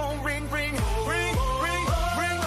phone ring, ring, ring, ring, ring.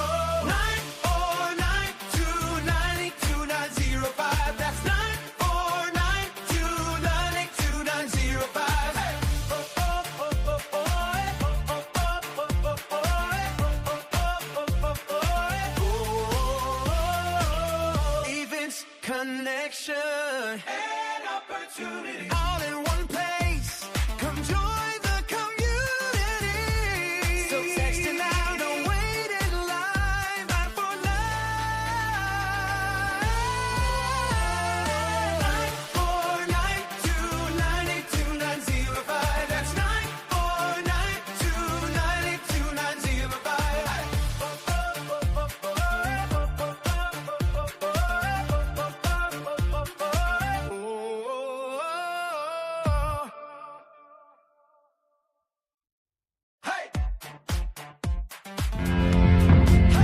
949-292-905. That's 949-292-905. Events, connection, and opportunity. All in one place. Come join the community. So text it now, don't wait in line. 949-292-905. That's 949-292-905. Hey!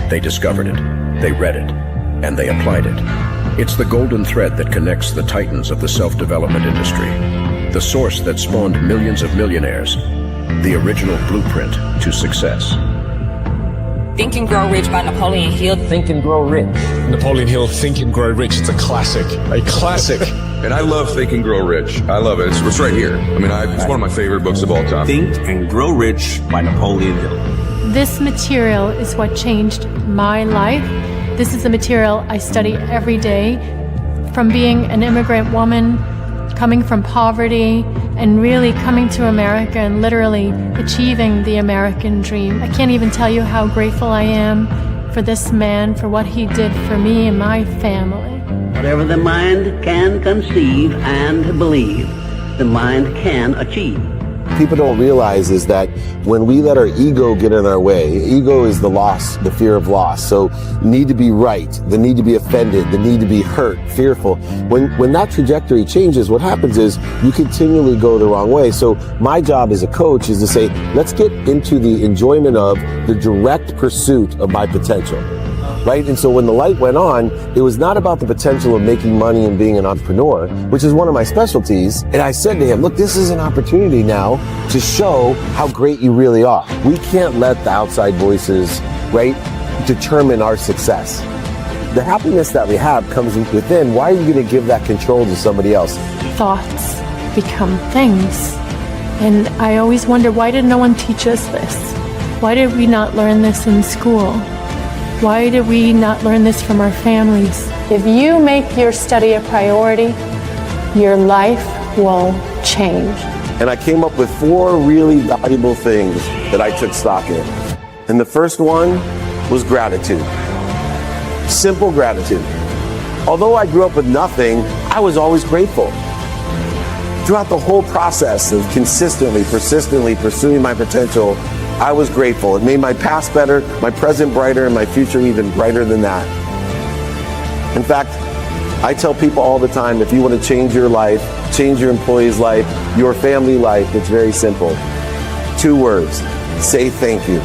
They discovered it, they read it, and they applied it. It's the golden thread that connects the titans of the self-development industry, the source that spawned millions of millionaires, the original blueprint to success. Think and Grow Rich by Napoleon Hill. Think and Grow Rich. Napoleon Hill, Think and Grow Rich. It's a classic. A classic. And I love Think and Grow Rich. I love it. It's right here. I mean, it's one of my favorite books of all time. Think and Grow Rich by Napoleon Hill. This material is what changed my life. This is the material I study every day. From being an immigrant woman, coming from poverty, and really coming to America and literally achieving the American dream. I can't even tell you how grateful I am for this man, for what he did for me and my family. Whatever the mind can conceive and believe, the mind can achieve. People don't realize is that when we let our ego get in our way, ego is the loss, the fear of loss. So need to be right, the need to be offended, the need to be hurt, fearful. When that trajectory changes, what happens is you continually go the wrong way. So my job as a coach is to say, let's get into the enjoyment of the direct pursuit of my potential. Right? And so when the light went on, it was not about the potential of making money and being an entrepreneur, which is one of my specialties. And I said to him, look, this is an opportunity now to show how great you really are. We can't let the outside voices, right, determine our success. The happiness that we have comes within. Why are you going to give that control to somebody else? Thoughts become things. And I always wonder, why did no one teach us this? Why did we not learn this in school? Why did we not learn this from our families? If you make your study a priority, your life will change. And I came up with 4 really valuable things that I took stock in. And the first one was gratitude. Simple gratitude. Although I grew up with nothing, I was always grateful. Throughout the whole process of consistently, persistently pursuing my potential, I was grateful. It made my past better, my present brighter, and my future even brighter than that. In fact, I tell people all the time, if you want to change your life, change your employee's life, your family life, it's very simple. 2 words, say thank you.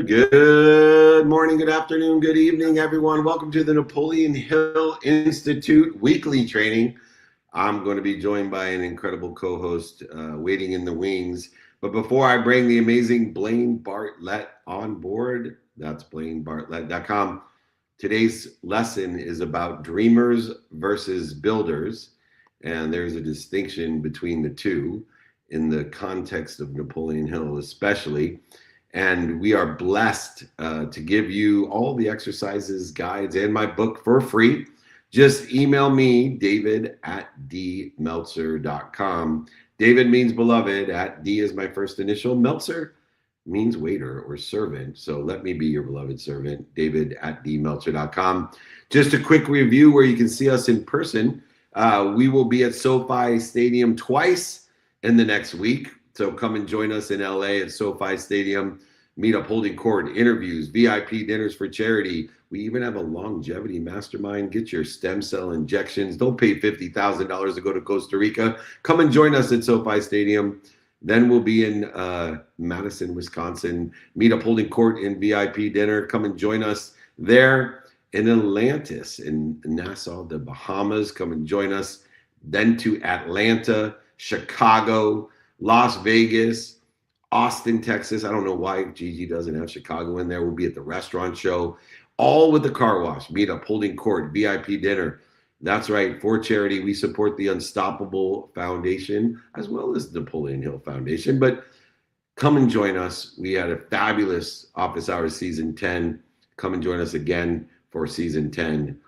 Good morning, good afternoon, good evening, everyone. Welcome to the Napoleon Hill Institute weekly training. I'm going to be joined by an incredible co-host waiting in the wings. But before I bring the amazing Blaine Bartlett on board, that's BlaineBartlett.com. Today's lesson is about dreamers versus builders. And there's a distinction between the two in the context of Napoleon Hill especially. And we are blessed to give you all the exercises, guides, and my book for free. Just email me, david@dmeltzer.com. David means beloved. D is my first initial. Meltzer means waiter or servant. So let me be your beloved servant, david@dmeltzer.com. Just a quick review where you can see us in person. We will be at SoFi Stadium twice in the next week. So come and join us in LA at SoFi Stadium. Meet up holding court, interviews, VIP dinners for charity. We even have a longevity mastermind. Get your stem cell injections. Don't pay $50,000 to go to Costa Rica. Come and join us at SoFi Stadium. Then we'll be in Madison, Wisconsin. Meet up holding court in VIP dinner. Come and join us there. In Atlantis, in Nassau, the Bahamas. Come and join us. Then to Atlanta, Chicago, Las Vegas, Austin, Texas. I don't know why Gigi doesn't have Chicago in there. We'll be at the restaurant show, all with the car wash. Meet up holding court, VIP dinner. That's right. For charity, we support the Unstoppable Foundation as well as the Napoleon Hill Foundation. But come and join us. We had a fabulous Office Hours Season 10. Come and join us again for Season 10.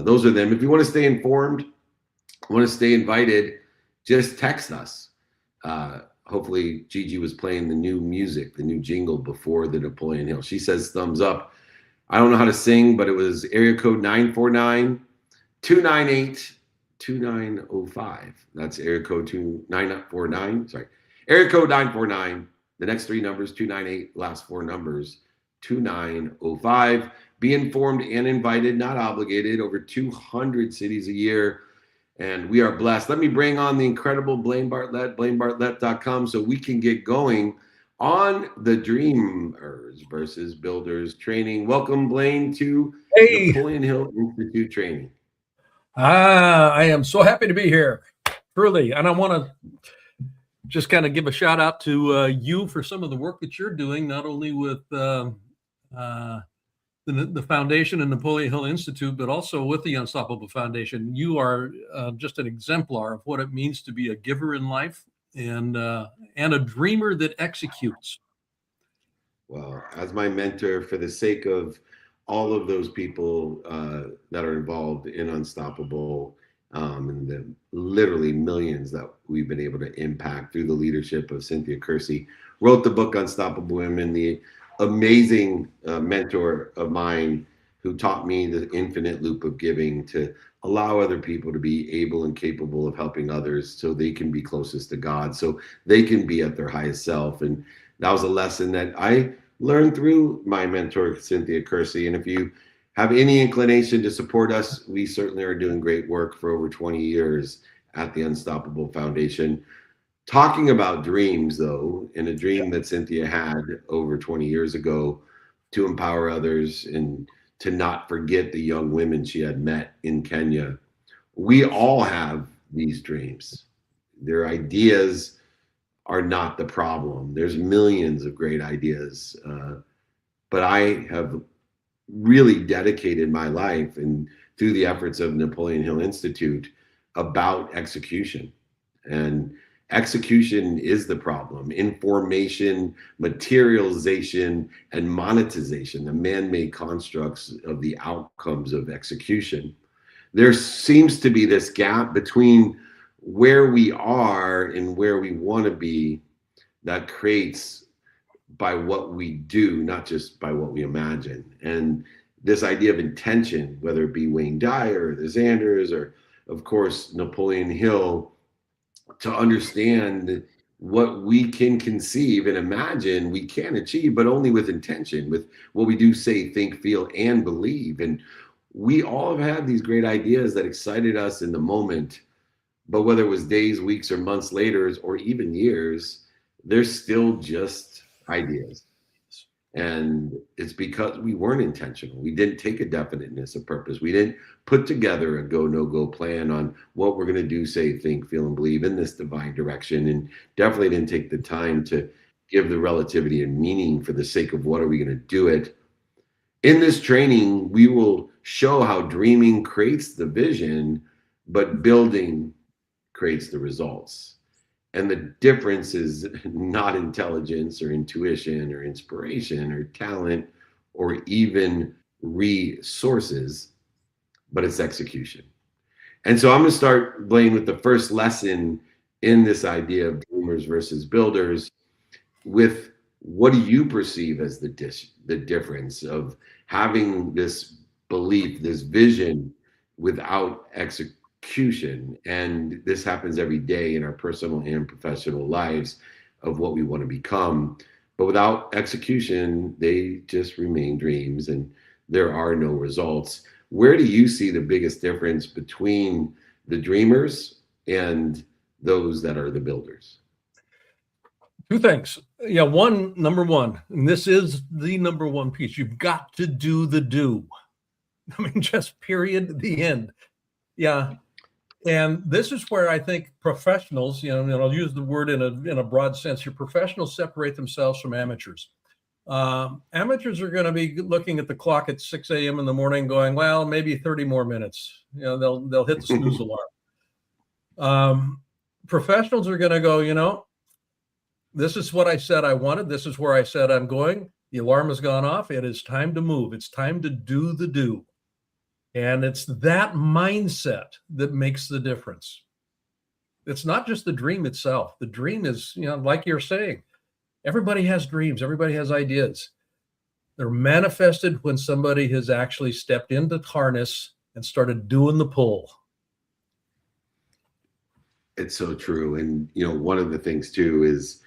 Those are them. If you want to stay informed, want to stay invited, just text us. Hopefully, Gigi was playing the new music, the new jingle before the Napoleon Hill. She says thumbs up. I don't know how to sing, but it was area code 949-298-2905. That's area code 2949. Sorry. Area code 949. The next three numbers, 298, last four numbers, 2905. Be informed and invited, not obligated. Over 200 cities a year. And we are blessed. Let me bring on the incredible Blaine Bartlett, blainebartlett.com, so we can get going on the Dreamers versus Builders training. Welcome, Blaine, to Napoleon Hill Institute training. I am so happy to be here, truly. And I want to just kind of give a shout out to you for some of the work that you're doing, not only with the foundation and Napoleon Hill Institute, but also with the Unstoppable Foundation. You are just an exemplar of what it means to be a giver in life and a dreamer that executes. Well, as my mentor, for the sake of all of those people that are involved in Unstoppable and the literally millions that we've been able to impact through the leadership of Cynthia Kersey, wrote the book Unstoppable Women, the amazing mentor of mine who taught me the infinite loop of giving to allow other people to be able and capable of helping others so they can be closest to God, so they can be at their highest self. And that was a lesson that I learned through my mentor, Cynthia Kersey. And if you have any inclination to support us, we certainly are doing great work for over 20 years at the Unstoppable Foundation. Talking about dreams, though, and a dream that Cynthia had over 20 years ago to empower others and to not forget the young women she had met in Kenya. We all have these dreams. Their ideas are not the problem. There's millions of great ideas. But I have really dedicated my life and through the efforts of Napoleon Hill Institute about execution. And execution is the problem. Information, materialization, and monetization, the man-made constructs of the outcomes of execution. There seems to be this gap between where we are and where we want to be that creates by what we do, not just by what we imagine. And this idea of intention, whether it be Wayne Dyer or the Xanders or, of course, Napoleon Hill, to understand what we can conceive and imagine we can achieve, but only with intention, with what we do, say, think, feel, and believe. And we all have had these great ideas that excited us in the moment, but whether it was days, weeks, or months later, or even years, they're still just ideas. And it's because we weren't intentional. We didn't take a definiteness of purpose. We didn't put together a go, no go plan on what we're going to do, say, think, feel, and believe in this divine direction. And definitely didn't take the time to give the relativity and meaning for the sake of what are we going to do it. In this training, we will show how dreaming creates the vision, but building creates the results. And the difference is not intelligence or intuition or inspiration or talent or even resources, but it's execution. And so I'm going to start, Blaine, with the first lesson in this idea of dreamers versus builders with what do you perceive as the difference of having this belief, this vision without execution? And this happens every day in our personal and professional lives of what we want to become. But without execution, they just remain dreams and there are no results. Where do you see the biggest difference between the dreamers and those that are the builders? Two things. Yeah, number one, and this is the number one piece. You've got to do the do. I mean, just period, the end. Yeah. And this is where I think professionals, and I'll use the word in a broad sense, your professionals separate themselves from amateurs. Amateurs are going to be looking at the clock at 6 a.m. in the morning going, well, maybe 30 more minutes. They'll hit the snooze alarm. Professionals are going to go, this is what I said I wanted. This is where I said I'm going. The alarm has gone off. It is time to move. It's time to do the do. And it's that mindset that makes the difference. It's not just the dream itself. The dream is, like you're saying, everybody has dreams. Everybody has ideas. They're manifested when somebody has actually stepped into harness and started doing the pull. It's so true. And, one of the things too is,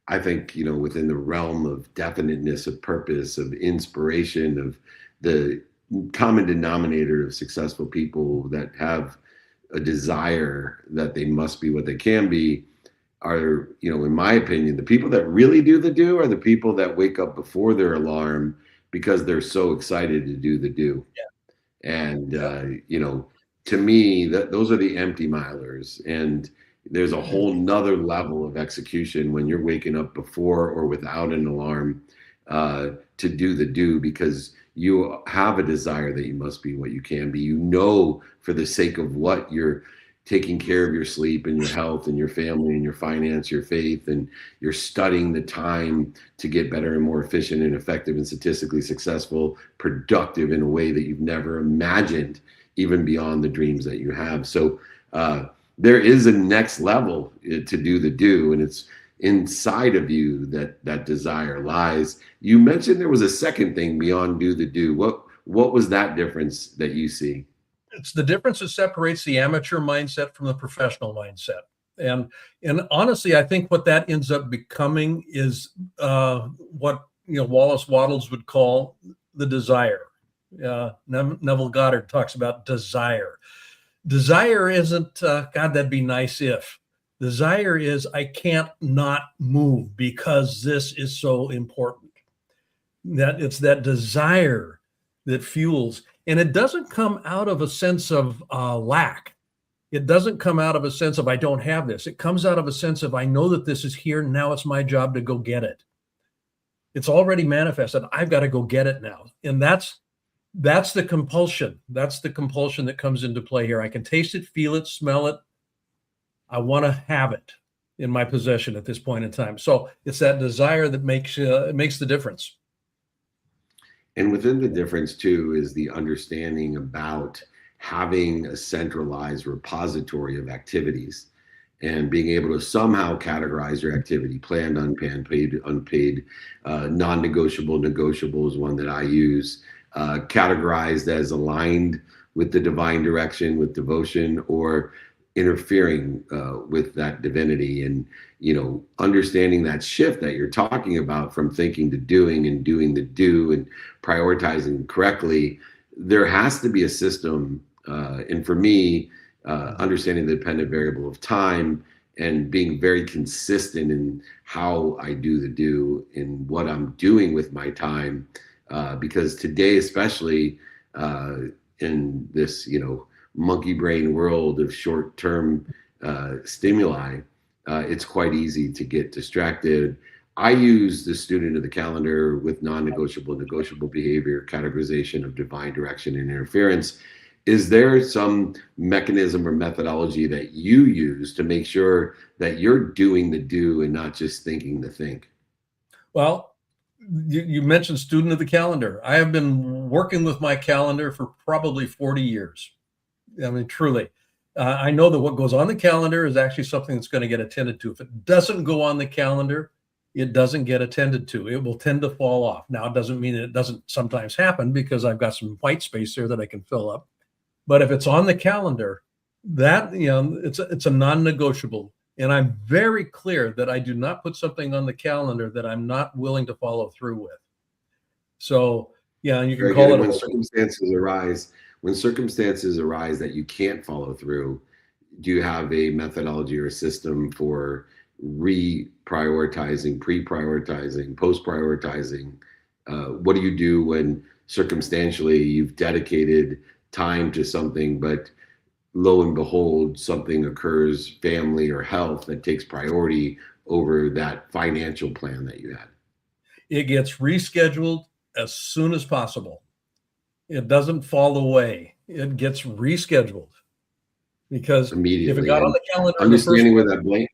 I think, within the realm of definiteness of purpose, of inspiration, of the common denominator of successful people that have a desire that they must be what they can be are, in my opinion, the people that really do the do are the people that wake up before their alarm because they're so excited to do the do. Yeah. And, to me, those are the empty milers. And there's a whole nother level of execution when you're waking up before or without an alarm to do the do, because you have a desire that you must be what you can be. For the sake of what you're taking care of your sleep and your health and your family and your finance, your faith, and you're studying the time to get better and more efficient and effective and statistically successful, productive in a way that you've never imagined, even beyond the dreams that you have. So there is a next level to do the do, and it's inside of you that desire lies. You mentioned there was a second thing beyond do the do. What was that difference that you see? It's the difference that separates the amateur mindset from the professional mindset. And honestly, I think what that ends up becoming is what Wallace Wattles would call the desire. Neville Goddard talks about desire. Desire isn't, God, that'd be nice if. Desire is, I can't not move because this is so important. That it's that desire that fuels, and it doesn't come out of a sense of lack. It doesn't come out of a sense of I don't have this. It comes out of a sense of I know that this is here. Now it's my job to go get it. It's already manifested. I've got to go get it now, and that's the compulsion. That's the compulsion that comes into play here. I can taste it, feel it, smell it. I want to have it in my possession at this point in time. So it's that desire that makes the difference. And within the difference too is the understanding about having a centralized repository of activities and being able to somehow categorize your activity: planned, unplanned, paid, unpaid, non-negotiable, negotiable is one that I use, categorized as aligned with the divine direction, with devotion, or interfering with that divinity. And understanding that shift that you're talking about from thinking to doing, and doing the do, and prioritizing correctly, there has to be a system. And for me, understanding the dependent variable of time and being very consistent in how I do the do and what I'm doing with my time, because today, especially in this monkey brain world of short-term stimuli, it's quite easy to get distracted. I use the student of the calendar with non-negotiable, negotiable behavior, categorization of divine direction and interference. Is there some mechanism or methodology that you use to make sure that you're doing the do and not just thinking the think? Well, you mentioned student of the calendar. I have been working with my calendar for probably 40 years. I mean, truly. I know that what goes on the calendar is actually something that's going to get attended to. If it doesn't go on the calendar, it doesn't get attended to. It will tend to fall off. Now, it doesn't mean that it doesn't sometimes happen, because I've got some white space there that I can fill up. But if it's on the calendar, that it's a non-negotiable. And I'm very clear that I do not put something on the calendar that I'm not willing to follow through with. So, yeah, you can call it when circumstances arise. When circumstances arise that you can't follow through, do you have a methodology or a system for reprioritizing, pre-prioritizing, post-prioritizing? What do you do when circumstantially you've dedicated time to something, but lo and behold, something occurs, family or health, that takes priority over that financial plan that you had? It gets rescheduled as soon as possible. It doesn't fall away. It gets rescheduled because if it Immediately. got on And the calendar in the first understanding where place, that blank,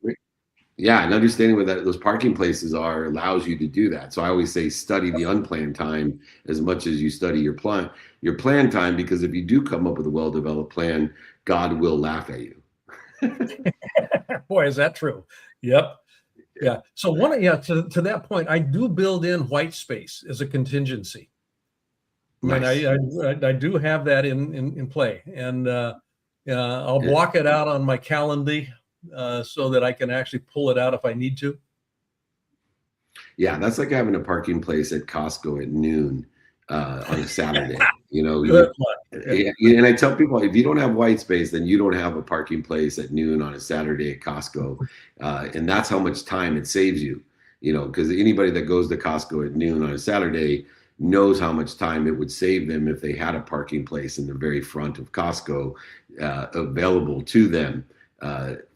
yeah, and understanding where those parking places are allows you to do that. So I always say study the unplanned time as much as you study your plan time, because if you do come up with a well-developed plan, God will laugh at you. boy, is that true. Yep. Yeah. So to that point, I do build in white space as a contingency. I mean, Nice. I do have that in play, and I'll Yeah. block it out on my calendar so that I can actually pull it out if I need to. Yeah, that's like having a parking place at Costco at noon on a Saturday. Good luck. Yeah, and I tell people, if you don't have white space, then you don't have a parking place at noon on a Saturday at Costco, and that's how much time it saves you. Because anybody that goes to Costco at noon on a Saturday knows how much time it would save them if they had a parking place in the very front of Costco available to them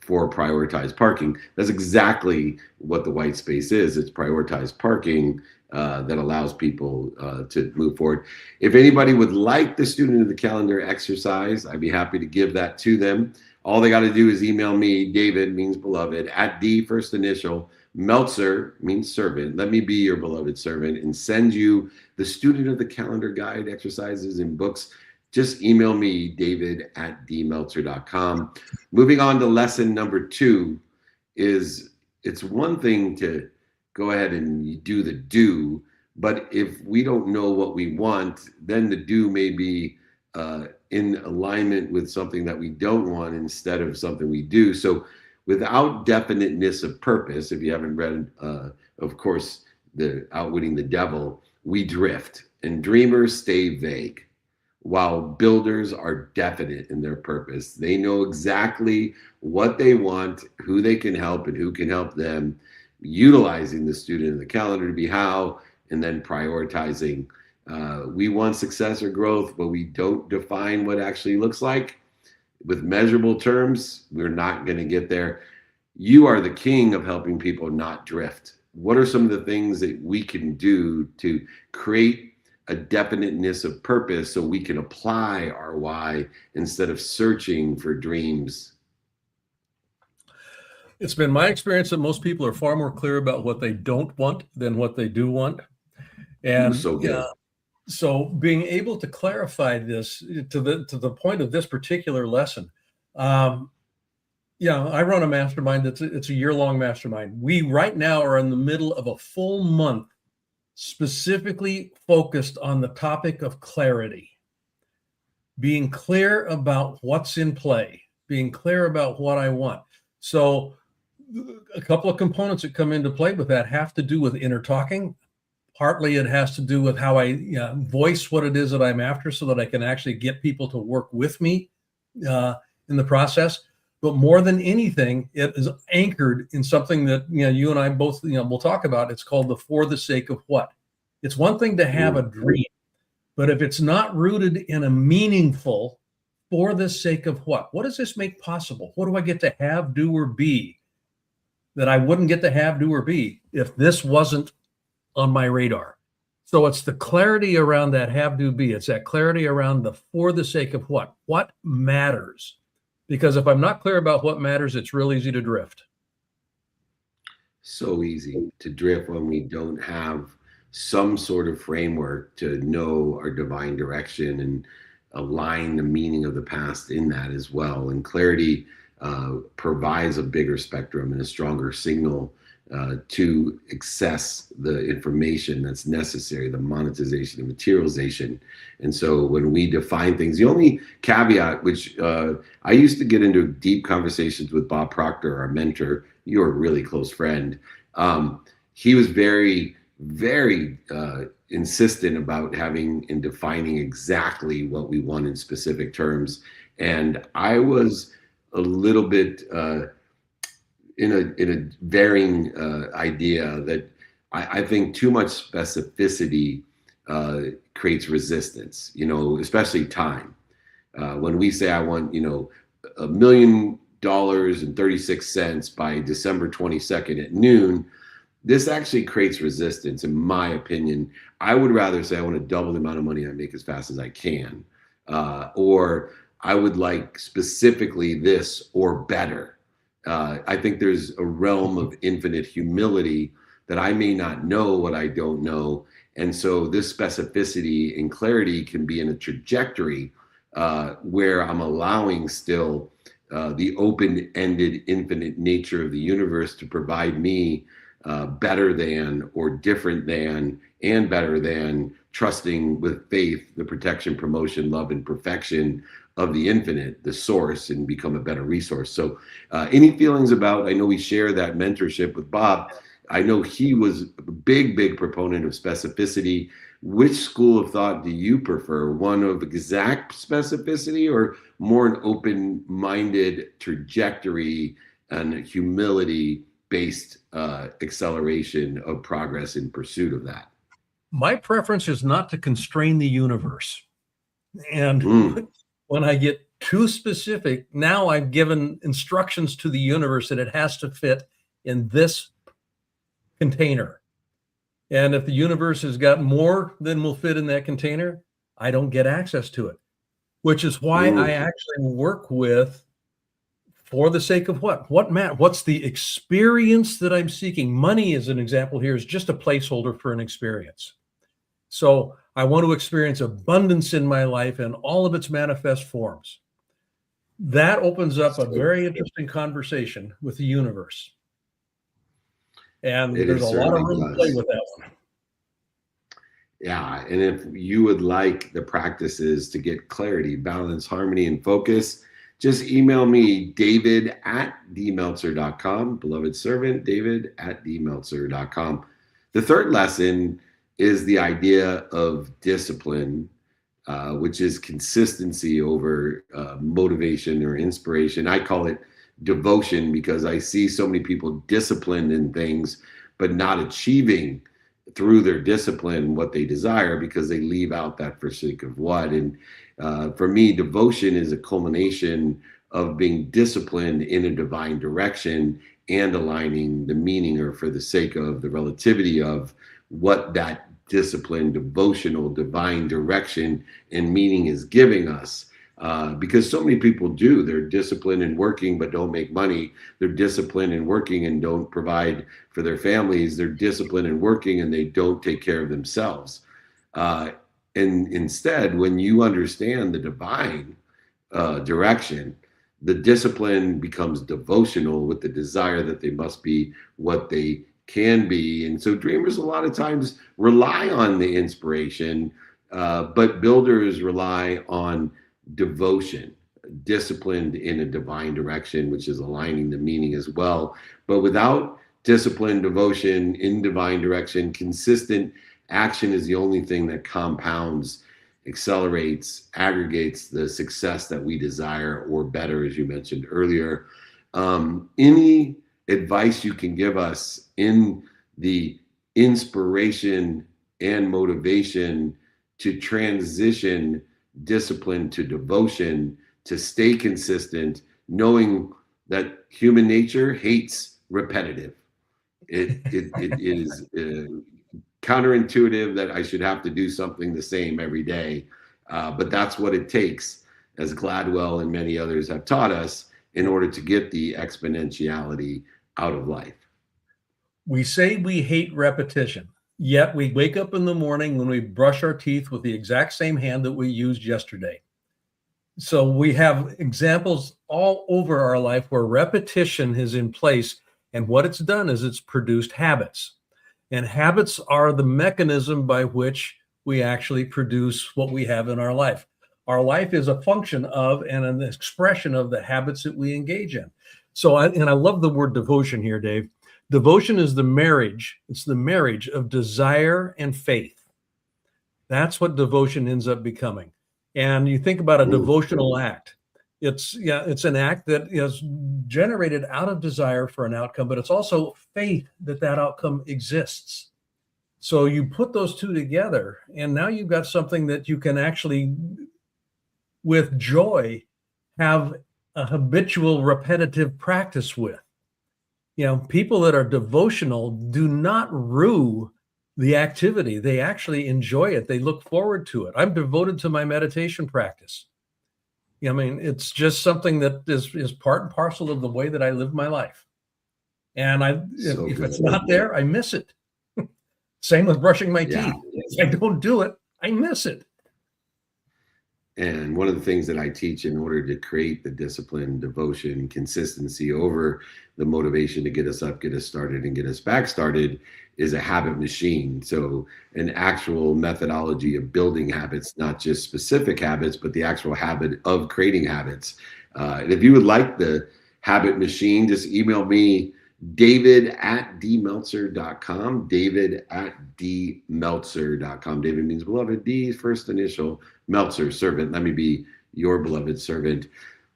for prioritized parking. That's exactly what the white space is. It's prioritized parking that allows people to move forward. If anybody would like the student of the calendar exercise, I'd be happy to give that to them. All they got to do is email me. David means beloved, at D first initial, Meltzer means servant. Let me be your beloved servant, and send you the student of the calendar guide, exercises, and books. Just email me, David at dmeltzer.com. Moving on to lesson number 2 is, it's one thing to go ahead and do the do, but if we don't know what we want, then the do may be in alignment with something that we don't want instead of something we do. So without definiteness of purpose, if you haven't read, of course, the Outwitting the Devil, we drift, and dreamers stay vague, while builders are definite in their purpose. They know exactly what they want, who they can help, and who can help them, utilizing the student of the calendar to be how, and then prioritizing. We want success or growth, but we don't define what actually looks like. With measurable terms, we're not going to get there. You are the king of helping people not drift. What are some of the things that we can do to create a definiteness of purpose so we can apply our why instead of searching for dreams? It's been my experience that most people are far more clear about what they don't want than what they do want. And So good. So being able to clarify this to the point of this particular lesson, I run a mastermind it's a year-long mastermind. We right now are in the middle of a full month specifically focused on the topic of clarity, being clear about what's in play, being clear about what I want. So a couple of components that come into play with that have to do with inner talking. Partly it has to do with how I voice what it is that I'm after so that I can actually get people to work with me in the process. But more than anything, it is anchored in something that you and I both we'll talk about. It's called the for the sake of what. It's one thing to have a dream, but if it's not rooted in a meaningful for the sake of what does this make possible? What do I get to have, do, or be that I wouldn't get to have, do, or be if this wasn't on my radar? So it's the clarity around that have, do, be. It's that clarity around the for the sake of what matters. Because if I'm not clear about what matters, it's real easy to drift. So easy to drift when we don't have some sort of framework to know our divine direction and align the meaning of the past in that as well. And clarity provides a bigger spectrum and a stronger signal to access the information that's necessary, the monetization, the materialization. And so when we define things, the only caveat, which I used to get into deep conversations with Bob Proctor, our mentor, you're a really close friend. He was very, very insistent about having and defining exactly what we want in specific terms. And I was a little bit in a varying idea that I think too much specificity creates resistance, especially time. When we say I want, $1,000,000.36 by December 22nd at noon, this actually creates resistance, in my opinion. I would rather say I want to double the amount of money I make as fast as I can, or I would like specifically this or better. I think there's a realm of infinite humility that I may not know what I don't know. And so this specificity and clarity can be in a trajectory where I'm allowing still the open-ended infinite nature of the universe to provide me better than or different than and better than, trusting with faith the protection, promotion, love, and perfection of the infinite, the source, and become a better resource. So any feelings about, I know we share that mentorship with Bob. I know he was a big proponent of specificity. Which school of thought do you prefer? One of exact specificity or more an open-minded trajectory and humility-based acceleration of progress in pursuit of that? My preference is not to constrain the universe. And when I get too specific, now I've given instructions to the universe that it has to fit in this container. And if the universe has got more than will fit in that container, I don't get access to it, which is why I actually work with, for the sake of what, Matt, what's the experience that I'm seeking? Money, as an example here, is just a placeholder for an experience. So I want to experience abundance in my life in all of its manifest forms. That opens up a very interesting conversation with the universe. And there's a lot of room to play with that one. Yeah, and if you would like the practices to get clarity, balance, harmony, and focus, just email me, david@dmeltzer.com, beloved servant, david@dmeltzer.com. The third lesson is the idea of discipline, which is consistency over motivation or inspiration. I call it devotion because I see so many people disciplined in things, but not achieving through their discipline what they desire because they leave out that for sake of what. And for me, devotion is a culmination of being disciplined in a divine direction and aligning the meaning, or for the sake of the relativity of what that disciplined, devotional, divine direction and meaning is giving us. Because so many people do, they're disciplined in working but don't make money. They're disciplined in working and don't provide for their families. They're disciplined in working and they don't take care of themselves. And instead, when you understand the divine direction, the discipline becomes devotional with the desire that they must be what they can be. And so dreamers a lot of times rely on the inspiration, but builders rely on devotion, disciplined in a divine direction, which is aligning the meaning as well. But without discipline, devotion in divine direction, consistent action is the only thing that compounds, accelerates, aggregates the success that we desire, or better, as you mentioned earlier. Any advice you can give us in the inspiration and motivation to transition discipline to devotion, to stay consistent, knowing that human nature hates repetitive. It is counterintuitive that I should have to do something the same every day, but that's what it takes, as Gladwell and many others have taught us, in order to get the exponentiality out of life. We say we hate repetition, yet we wake up in the morning when we brush our teeth with the exact same hand that we used yesterday. So we have examples all over our life where repetition is in place, and what it's done is it's produced habits. And habits are the mechanism by which we actually produce what we have in our life. Our life is a function of and an expression of the habits that we engage in. So I love the word devotion here, Dave. Devotion is the marriage. It's the marriage of desire and faith. That's what devotion ends up becoming. And you think about a devotional act. It's an act that is generated out of desire for an outcome, but it's also faith that that outcome exists. So you put those two together, and now you've got something that you can actually, with joy, have a habitual, repetitive practice with. People that are devotional do not rue the activity. They actually enjoy it. They look forward to it. I'm devoted to my meditation practice. It's just something that is part and parcel of the way that I live my life. And if it's not there, I miss it. Same with brushing my teeth. If I don't do it, I miss it. And one of the things that I teach in order to create the discipline, devotion, consistency over the motivation to get us up, get us started, and get us back started is a habit machine. So an actual methodology of building habits, not just specific habits, but the actual habit of creating habits. And if you would like the habit machine, just email me, david@dmeltzer.com, david@dmeltzer.com. David means beloved, D first initial, Meltzer, servant. Let me be your beloved servant.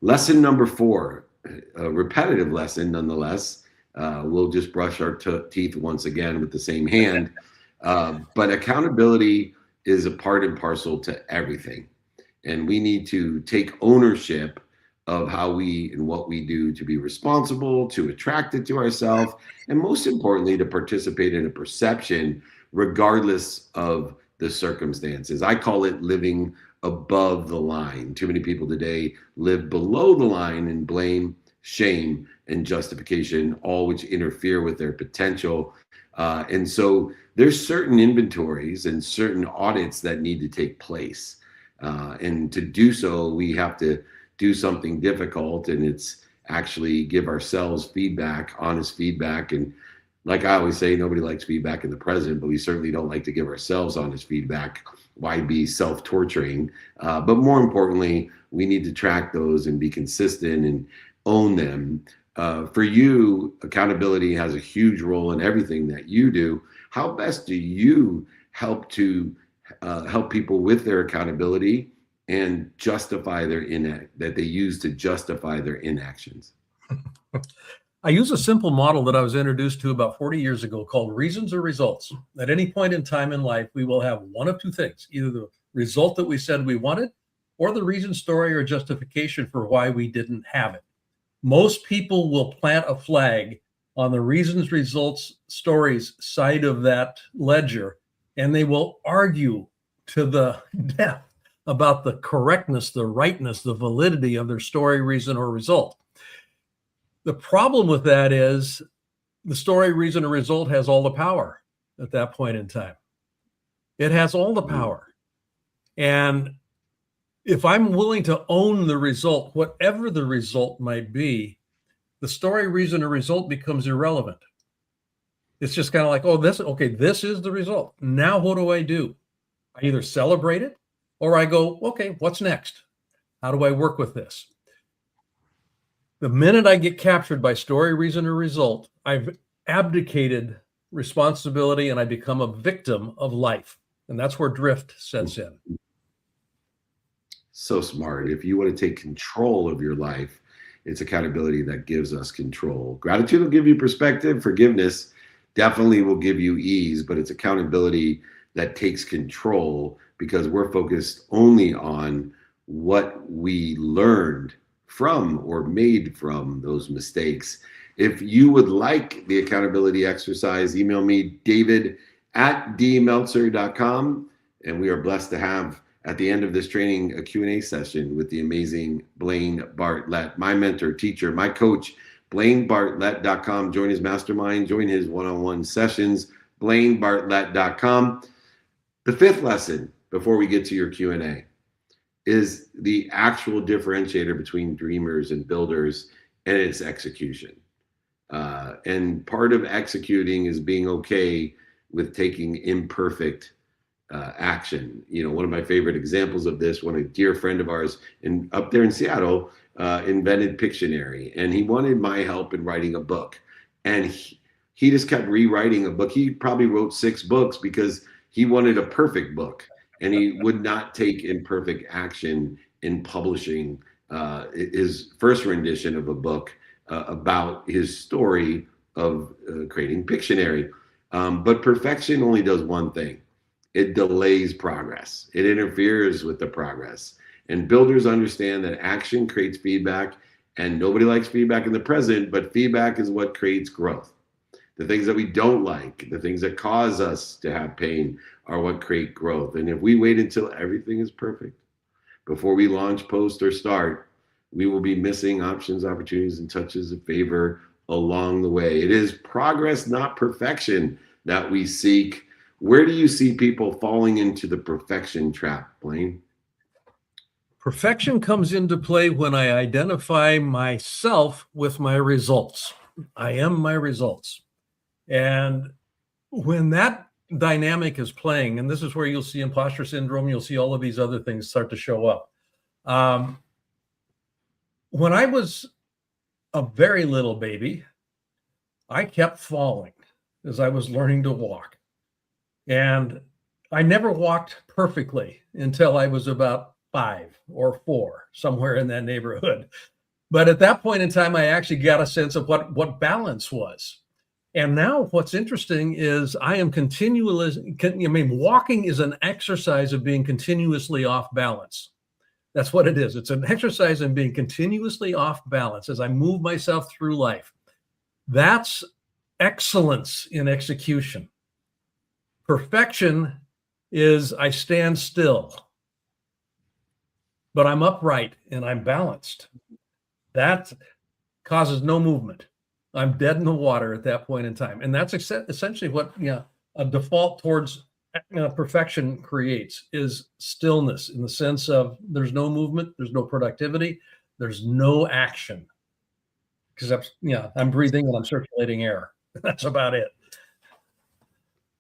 Lesson number 4, a repetitive lesson nonetheless. We'll just brush our teeth once again with the same hand. But accountability is a part and parcel to everything. And we need to take ownership of how we and what we do to be responsible, to attract it to ourselves, and most importantly, to participate in a perception regardless of the circumstances. I call it living above the line. Too many people today live below the line in blame, shame, and justification, all which interfere with their potential. And so there's certain inventories and certain audits that need to take place. And to do so, we have to do something difficult, and it's actually give ourselves feedback, honest feedback. And like I always say, nobody likes feedback in the present, but we certainly don't like to give ourselves honest feedback. Why be self-torturing? But more importantly, we need to track those and be consistent and own them. For you, accountability has a huge role in everything that you do. How best do you help people with their accountability and justify that they use to justify their inactions? I use a simple model that I was introduced to about 40 years ago called reasons or results. At any point in time in life, we will have one of two things, either the result that we said we wanted or the reason, story, or justification for why we didn't have it. Most people will plant a flag on the reasons, results, stories side of that ledger, and they will argue to the death about the correctness, the rightness, the validity of their story, reason, or result. The problem with that is the story, reason, or result has all the power at that point in time. It has all the power. And if I'm willing to own the result, whatever the result might be, the story, reason, or result becomes irrelevant. It's just kind of like, this is the result. Now what do? I either celebrate it or I go, okay, what's next? How do I work with this? The minute I get captured by story, reason, or result, I've abdicated responsibility and I become a victim of life. And that's where drift sets in. So smart. If you want to take control of your life, it's accountability that gives us control. Gratitude will give you perspective. Forgiveness definitely will give you ease, but it's accountability that takes control because we're focused only on what we learned from or made from those mistakes. If you would like the accountability exercise, email me, david@dmeltzer.com. And we are blessed to have at the end of this training a Q&A session with the amazing Blaine Bartlett, my mentor, teacher, my coach, BlaineBartlett.com. Join his mastermind, join his one-on-one sessions, BlaineBartlett.com. The 5th lesson before we get to your Q&A is the actual differentiator between dreamers and builders, and its execution. And part of executing is being okay with taking imperfect action. One of my favorite examples of this, a dear friend of ours up there in Seattle invented Pictionary, and he wanted my help in writing a book. And he just kept rewriting a book. He probably wrote 6 books because he wanted a perfect book. And he would not take imperfect action in publishing his first rendition of a book about his story of creating Pictionary. But perfection only does one thing. It delays progress. It interferes with the progress. And builders understand that action creates feedback, and nobody likes feedback in the present, but feedback is what creates growth. The things that we don't like, the things that cause us to have pain are what create growth. And if we wait until everything is perfect before we launch, post, or start, we will be missing options, opportunities, and touches of favor along the way. It is progress, not perfection, that we seek. Where do you see people falling into the perfection trap, Blaine? Perfection comes into play when I identify myself with my results. I am my results. And when that dynamic is playing, and this is where you'll see imposter syndrome, you'll see all of these other things start to show up. When I was a very little baby, I kept falling as I was learning to walk. And I never walked perfectly until I was about 5 or 4, somewhere in that neighborhood. But at that point in time, I actually got a sense of what balance was. And now what's interesting is I am walking is an exercise of being continuously off balance. That's what it is. It's an exercise in being continuously off balance as I move myself through life. That's excellence in execution. Perfection is I stand still, but I'm upright and I'm balanced. That causes no movement. I'm dead in the water at that point in time. And that's essentially what a default towards perfection creates, is stillness, in the sense of there's no movement, there's no productivity, there's no action. Because I'm breathing and I'm circulating air. That's about it.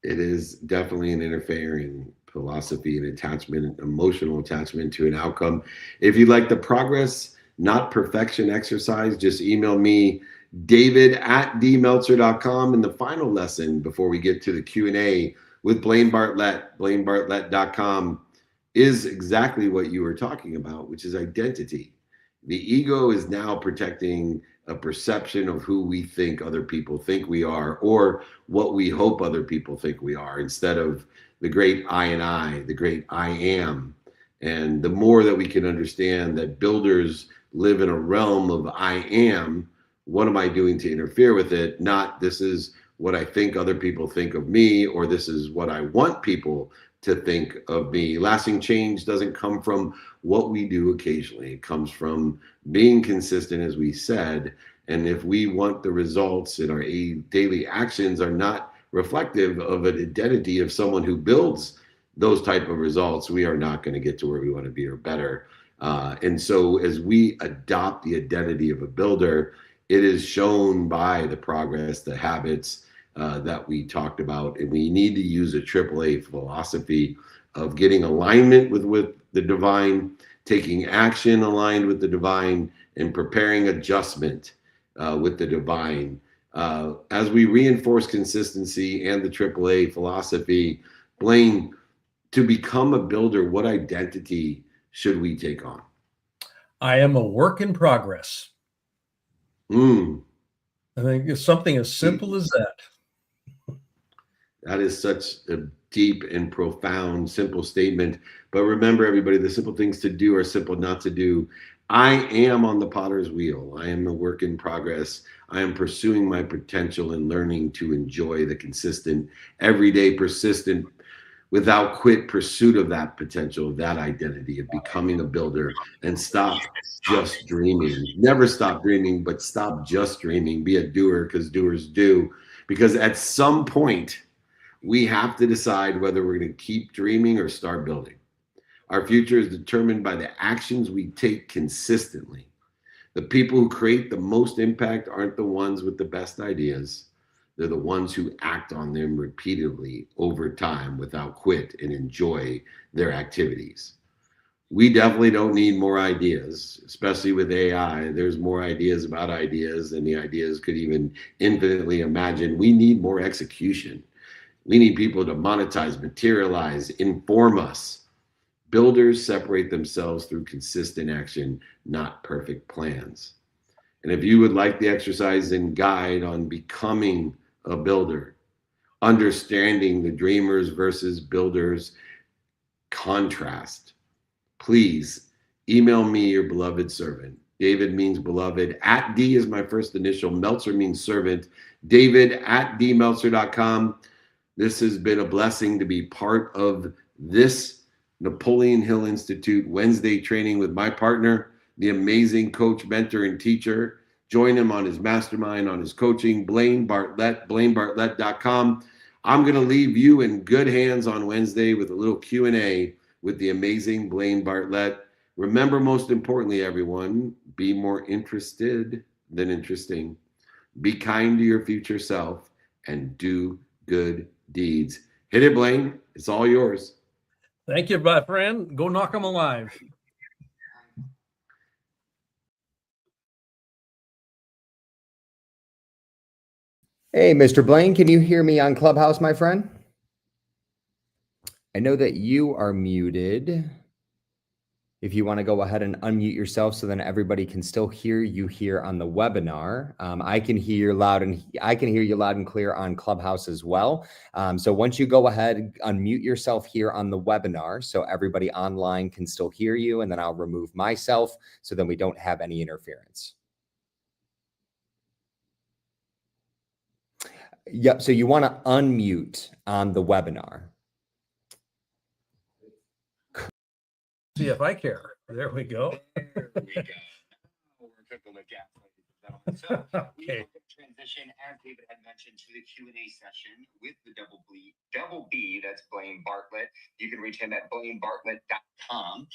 It is definitely an interfering philosophy and attachment, emotional attachment to an outcome. If you'd like the progress, not perfection exercise, just email me, david@dmeltzer.com. And the final lesson before we get to the Q&A with Blaine Bartlett, blainebartlett.com, is exactly what you were talking about, which is identity. The ego is now protecting a perception of who we think other people think we are, or what we hope other people think we are, instead of the great I and I, the great I am. And the more that we can understand that builders live in a realm of I am, what am I doing to interfere with it? Not this is what I think other people think of me, or this is what I want people to think of me. Lasting change doesn't come from what we do occasionally. It comes from being consistent, as we said. And if we want the results in our daily actions are not reflective of an identity of someone who builds those type of results, we are not going to get to where we want to be or better. And so as we adopt the identity of a builder, it is shown by the progress, the habits that we talked about. And we need to use a AAA philosophy of getting alignment with the divine, taking action aligned with the divine, and preparing adjustment with the divine. As we reinforce consistency and the AAA philosophy, Blaine, to become a builder, what identity should we take on? I am a work in progress. I think it's something as simple as that. That is such a deep and profound, simple statement. But remember, everybody, the simple things to do are simple not to do. I am on the potter's wheel. I am a work in progress. I am pursuing my potential and learning to enjoy the consistent, everyday, persistent, without quit pursuit of that potential, of that identity of becoming a builder, and stop just dreaming. Never stop dreaming, but stop just dreaming. Be a doer, because doers do. Because at some point, we have to decide whether we're going to keep dreaming or start building. Our future is determined by the actions we take consistently. The people who create the most impact aren't the ones with the best ideas. They're the ones who act on them repeatedly over time without quit and enjoy their activities. We definitely don't need more ideas, especially with AI. There's more ideas about ideas, and the ideas could even infinitely imagine. We need more execution. We need people to monetize, materialize, inform us, Builders separate themselves through consistent action, not perfect plans. And if you would like the exercise and guide on becoming a builder, understanding the dreamers versus builders contrast, please email me your beloved servant. David means beloved. At D is my first initial. Meltzer means servant. David at dmeltzer.com. This has been a blessing to be part of this Napoleon Hill Institute Wednesday training with my partner, the amazing coach, mentor, and teacher. Join him on his mastermind, on his coaching, Blaine Bartlett, blainebartlett.com. I'm going to leave you in good hands on Wednesday with a little Q&A with the amazing Blaine Bartlett. Remember, most importantly, everyone, be more interested than interesting. Be kind to your future self and do good deeds. Hit it, Blaine. It's all yours. Thank you, my friend. Go knock them alive. Hey, Mr. Blaine, can you hear me on Clubhouse, my friend? I know that you are muted. If you want to go ahead and unmute yourself so then everybody can still hear you here on the webinar. I can hear you loud and clear on Clubhouse as well. So once you go ahead, unmute yourself here on the webinar so everybody online can still hear you, and then I'll remove myself so then we don't have any interference. Yep, so you want to unmute on the webinar. See if I care. There we go. There we go. We're cooking with gas, ladies and gentlemen. So we will transition, as David had mentioned, to the Q&A session with the double B, that's Blaine Bartlett. You can reach him at blainebartlett.com.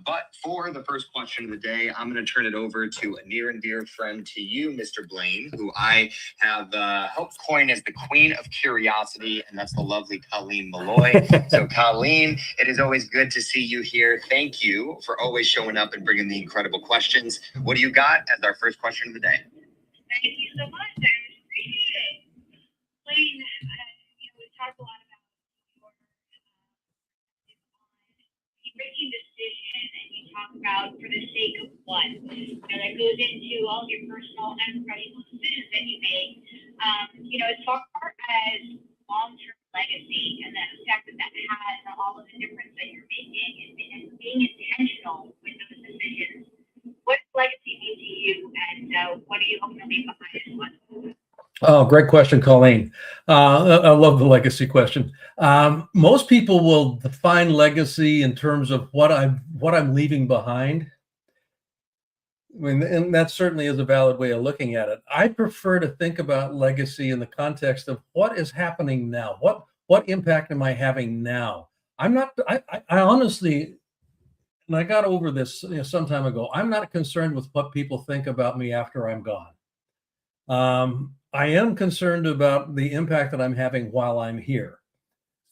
But for the first question of the day, I'm going to turn it over to a near and dear friend to you, Mr. Blaine, who I have helped coin as the Queen of Curiosity, and that's the lovely Colleen Malloy. So, Colleen, it is always good to see you here. Thank you for always showing up and bringing the incredible questions. What do you got as our first question of the day? Thank you so much. I appreciate it. Blaine, we talked a lot about your making decision, and you talk about for the sake of what. That goes into all of your personal and professional decisions that you make. As far as long-term legacy and the effect that has on all of the difference that you're making and being intentional with those decisions. What does legacy mean to you, and what are you hoping to leave behind as well? Oh, great question, Colleen. I love the legacy question. Most people will define legacy in terms of what I'm leaving behind. I mean, and that certainly is a valid way of looking at it. I prefer to think about legacy in the context of what is happening now. What impact am I having now? I honestly, and I got over this some time ago, I'm not concerned with what people think about me after I'm gone. I am concerned about the impact that I'm having while I'm here.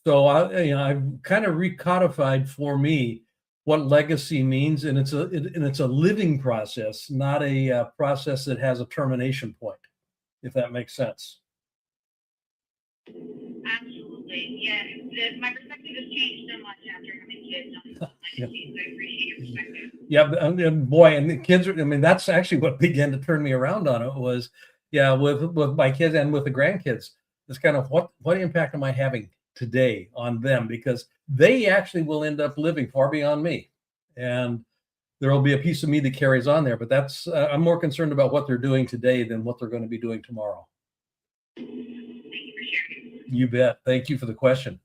So I've kind of recodified for me what legacy means, and it's a living process, not a process that has a termination point, if that makes sense. Absolutely, yeah. My perspective has changed so much after having kids on legacy, so I appreciate your perspective. Yeah, and boy, and the kids are. I mean, that's actually what began to turn me around on it. Was with my kids and with the grandkids. It's kind of what impact am I having today on them, because they actually will end up living far beyond me, and there will be a piece of me that carries on there. But that's I'm more concerned about what they're doing today than what they're going to be doing tomorrow. Thank you for sharing. You bet. Thank you for the question.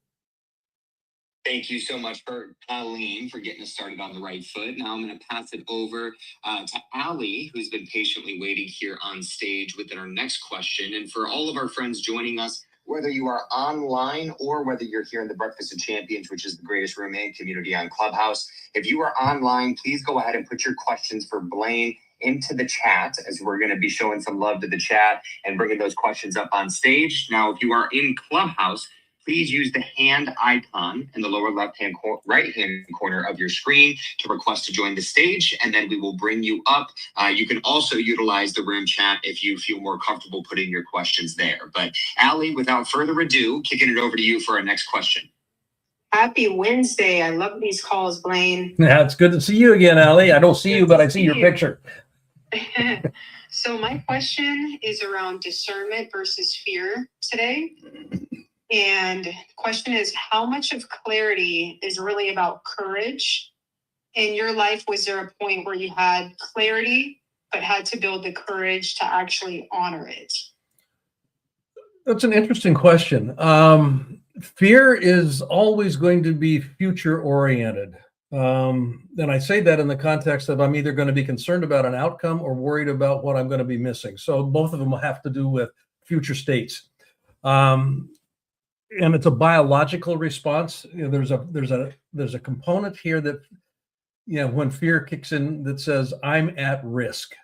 Thank you so much for Colleen for getting us started on the right foot. Now I'm going to pass it over to Allie, who's been patiently waiting here on stage with our next question. And for all of our friends joining us, whether you are online or whether you're here in the Breakfast of Champions, which is the greatest room and community on Clubhouse, if you are online, please go ahead and put your questions for Blaine into the chat, as we're going to be showing some love to the chat and bringing those questions up on stage. Now, if you are in Clubhouse, please use the hand icon in the lower right-hand corner of your screen to request to join the stage, and then we will bring you up. You can also utilize the room chat if you feel more comfortable putting your questions there. But Allie, without further ado, kicking it over to you for our next question. Happy Wednesday. I love these calls, Blaine. Yeah, it's good to see you again, Allie. I don't see you, but I see your picture. So my question is around discernment versus fear today. And the question is, how much of clarity is really about courage? In your life, was there a point where you had clarity, but had to build the courage to actually honor it? That's an interesting question. Fear is always going to be future oriented. And I say that in the context of I'm either going to be concerned about an outcome or worried about what I'm going to be missing. So both of them have to do with future states. And it's a biological response. There's a component here that, when fear kicks in that says I'm at risk.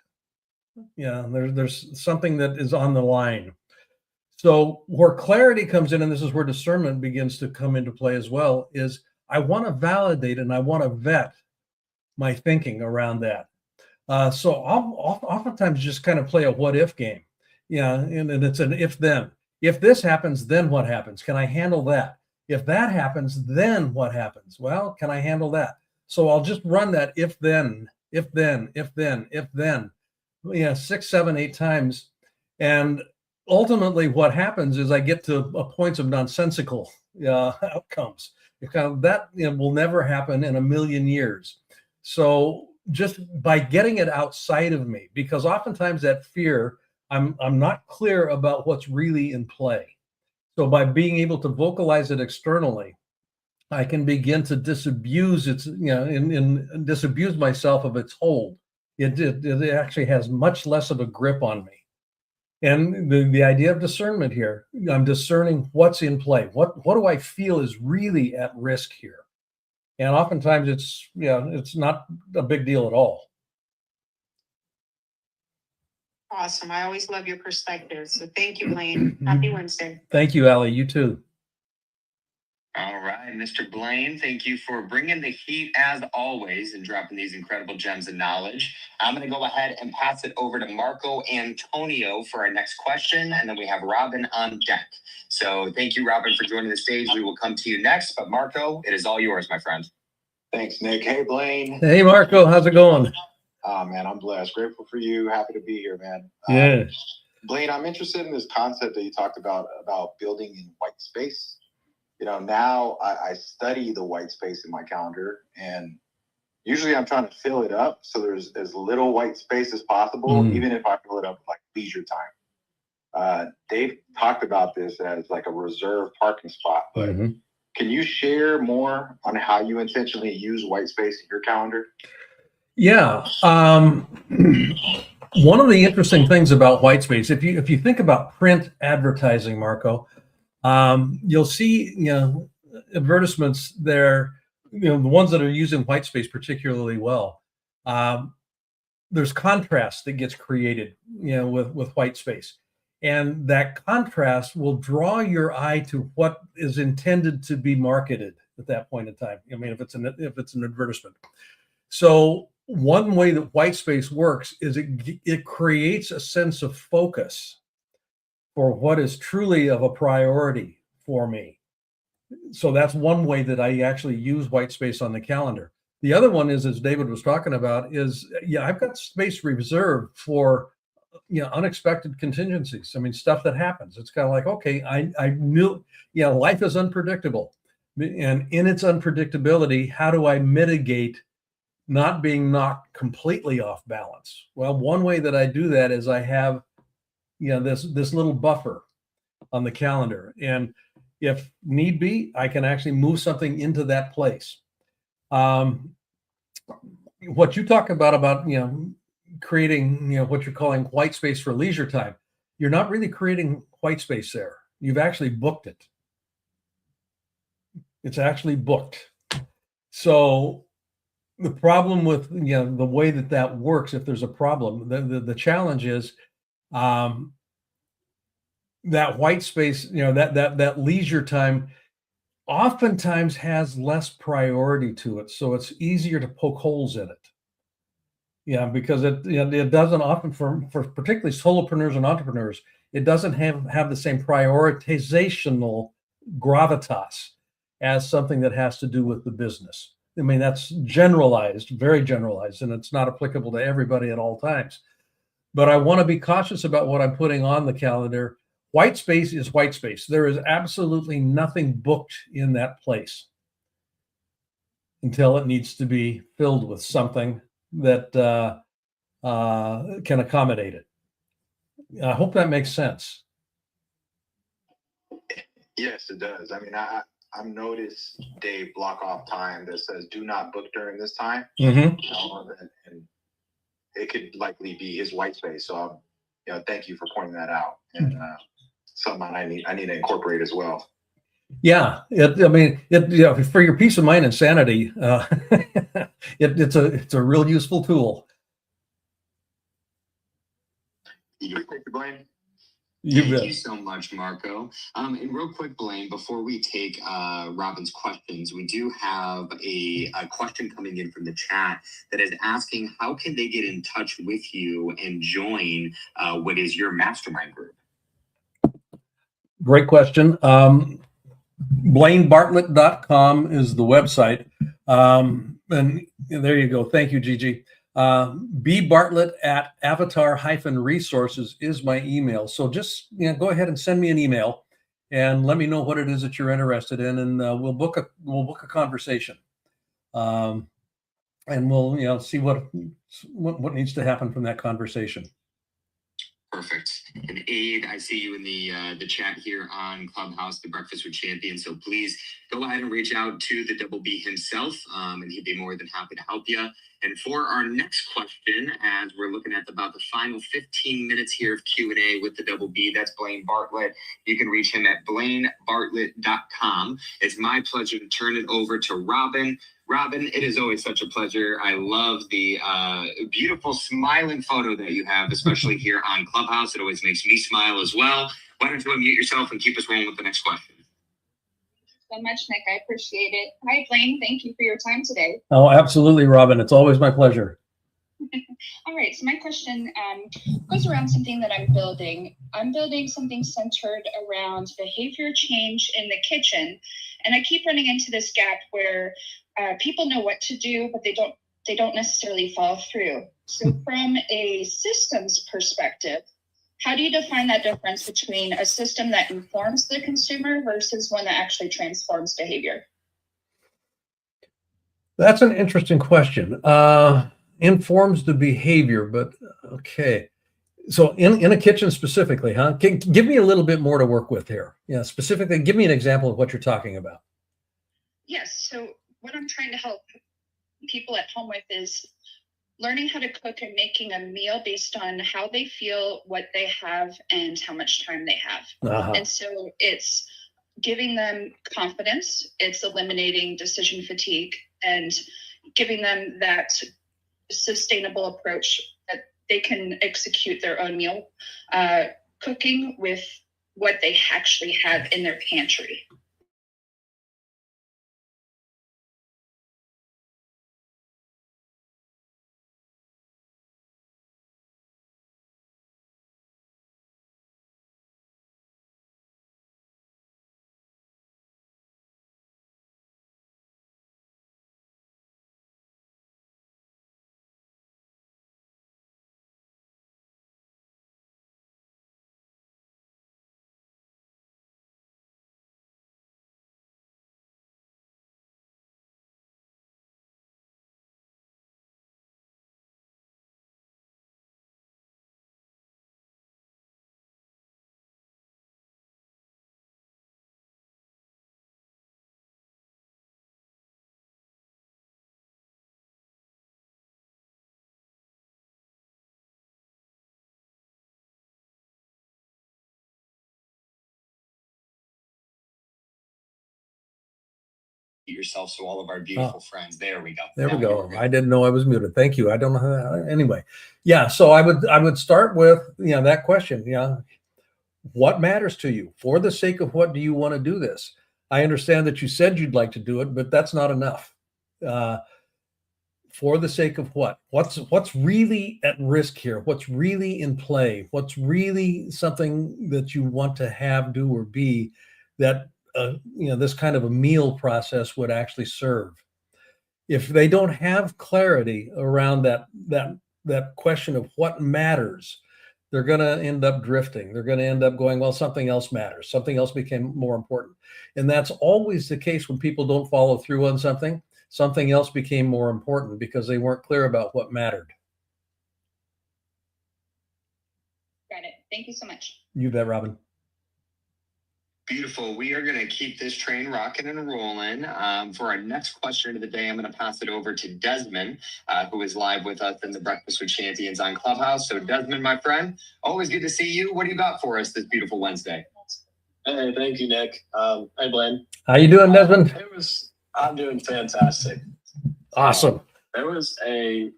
There's something that is on the line. So where clarity comes in, and this is where discernment begins to come into play as well, is I want to validate and I want to vet my thinking around that. So I'll oftentimes just kind of play a what if game. And it's an if then. If this happens, then what happens? Can I handle that? If that happens, then what happens? Well, can I handle that? So I'll just run that if then, 6, 7, 8 times. And ultimately what happens is I get to points of nonsensical outcomes. That will never happen in a million years. So just by getting it outside of me, because oftentimes that fear, I'm not clear about what's really in play. So by being able to vocalize it externally, I can begin to disabuse its, and disabuse myself of its hold. It actually has much less of a grip on me. And the idea of discernment here, I'm discerning what's in play. What do I feel is really at risk here? And oftentimes it's not a big deal at all. Awesome. I always love your perspective. So thank you, Blaine. Happy Wednesday. Thank you, Allie. You too. All right, Mr. Blaine, thank you for bringing the heat as always and dropping these incredible gems of knowledge. I'm going to go ahead and pass it over to Marco Antonio for our next question, and then we have Robin on deck. So thank you, Robin, for joining the stage. We will come to you next, but Marco, it is all yours, my friend. Thanks, Nick. Hey, Blaine. Hey, Marco. How's it going? Oh, man, I'm blessed. Grateful for you. Happy to be here, man. Yeah. Blaine, I'm interested in this concept that you talked about building in white space. Now I study the white space in my calendar, and usually I'm trying to fill it up so there's as little white space as possible, even if I fill it up with like leisure time. Dave talked about this as like a reserve parking spot, but can you share more on how you intentionally use white space in your calendar? Yeah. One of the interesting things about white space, if you think about print advertising, Marco, you'll see, advertisements there, the ones that are using white space particularly well. There's contrast that gets created, with white space. And that contrast will draw your eye to what is intended to be marketed at that point in time. I mean, if it's an advertisement. So one way that white space works is it creates a sense of focus for what is truly of a priority for me. So that's one way that I actually use white space on the calendar. The other one is, as David was talking about, is I've got space reserved for unexpected contingencies. I mean, stuff that happens. It's kind of like, okay, I knew, life is unpredictable, and in its unpredictability, how do I mitigate not being knocked completely off balance? Well, one way that I do that is I have this little buffer on the calendar, and if need be, I can actually move something into that place. What you talk about creating what you're calling white space for leisure time, you're not really creating white space there. You've actually booked it. It's actually booked. So the problem with the way that works, if there's a problem, the challenge is that white space, that leisure time oftentimes has less priority to it. So it's easier to poke holes in it. Because it doesn't often, for particularly solopreneurs and entrepreneurs, it doesn't have the same prioritizational gravitas as something that has to do with the business. I mean, that's generalized, very generalized, and it's not applicable to everybody at all times. But I want to be cautious about what I'm putting on the calendar. White space is white space. There is absolutely nothing booked in that place until it needs to be filled with something that can accommodate it. I hope that makes sense. Yes, it does. I mean, I've noticed Dave block off time that says "do not book during this time," Mm-hmm. And it could likely be his white space. So, thank you for pointing that out, and something I need to incorporate as well. Yeah, for your peace of mind and sanity, it's a real useful tool. You take the blame. Thank you so much, Marco. And real quick, Blaine, before we take Robin's questions, we do have a question coming in from the chat that is asking, how can they get in touch with you and join what is your mastermind group? Great question. BlaineBartlett.com is the website. And there you go. Thank you, Gigi. bbartlett@avatar-resources is my email. So just go ahead and send me an email and let me know what it is that you're interested in, and we'll book a conversation. And we'll see what needs to happen from that conversation. Perfect. And Aid, I see you in the chat here on Clubhouse, the Breakfast with Champions. So please go ahead and reach out to the Double B himself, and he'd be more than happy to help you. And for our next question, as we're looking at about the final 15 minutes here of Q&A with the Double B, that's Blaine Bartlett. You can reach him at blainebartlett.com. It's my pleasure to turn it over to Robin. Robin, it is always such a pleasure. I love the beautiful smiling photo that you have, especially here on Clubhouse. It always makes me smile as well. Why don't you unmute yourself and keep us rolling with the next question? So much, Nick. I appreciate it. Hi, Blaine. Thank you for your time today. Oh, absolutely, Robin. It's always my pleasure. All right. So my question goes around something that I'm building. I'm building something centered around behavior change in the kitchen. And I keep running into this gap where people know what to do, but they don't necessarily follow through. So from a systems perspective, how do you define that difference between a system that informs the consumer versus one that actually transforms behavior? That's an interesting question. Informs the behavior, but okay. So in a kitchen specifically, huh? Give me a little bit more to work with here. Yeah, specifically, give me an example of what you're talking about. Yes. So what I'm trying to help people at home with is learning how to cook and making a meal based on how they feel, what they have, and how much time they have. Uh-huh. And so it's giving them confidence, it's eliminating decision fatigue, and giving them that sustainable approach that they can execute their own meal, cooking with what they actually have in their pantry. Yourself, so all of our beautiful friends. There we go. There we go. I didn't know I was muted. Thank you. I don't know how. Anyway, yeah. So I would start with that question. What matters to you? For the sake of what do you want to do this? I understand that you said you'd like to do it, but that's not enough. For the sake of what? What's really at risk here? What's really in play? What's really something that you want to have, do, or be that this kind of a meal process would actually serve. If they don't have clarity around that question of what matters, they're going to end up drifting. They're going to end up going, well, something else matters. Something else became more important. And that's always the case when people don't follow through on something. Something else became more important because they weren't clear about what mattered. Got it. Thank you so much. You bet, Robin. Beautiful. We are going to keep this train rocking and rolling. For our next question of the day, I'm going to pass it over to Desmond, who is live with us in the Breakfast with Champions on Clubhouse. So Desmond, my friend, always good to see you. What do you got for us this beautiful Wednesday? Hey, thank you, Nick. Hi, Blaine. How you doing, Desmond? I'm doing fantastic. Awesome. There was a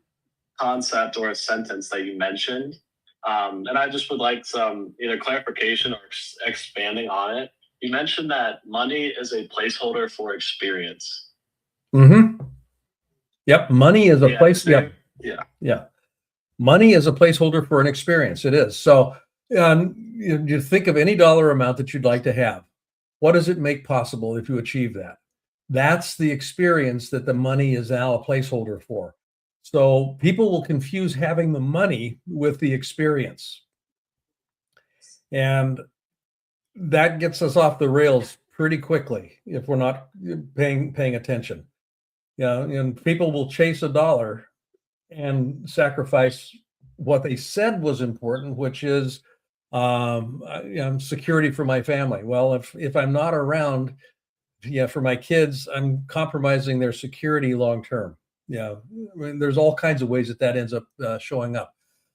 concept or a sentence that you mentioned, and I just would like some either clarification or expanding on it. You mentioned that money is a placeholder for experience. Mm-hmm. Yep. Money is a place. Yeah. Yeah. Money is a placeholder for an experience. It is. So you think of any dollar amount that you'd like to have. What does it make possible if you achieve that? That's the experience that the money is now a placeholder for. So people will confuse having the money with the experience. And that gets us off the rails pretty quickly if we're not paying attention. And people will chase a dollar and sacrifice what they said was important, which is security for my family. Well, if I'm not around, for my kids, I'm compromising their security long term. I mean, there's all kinds of ways that ends up showing up.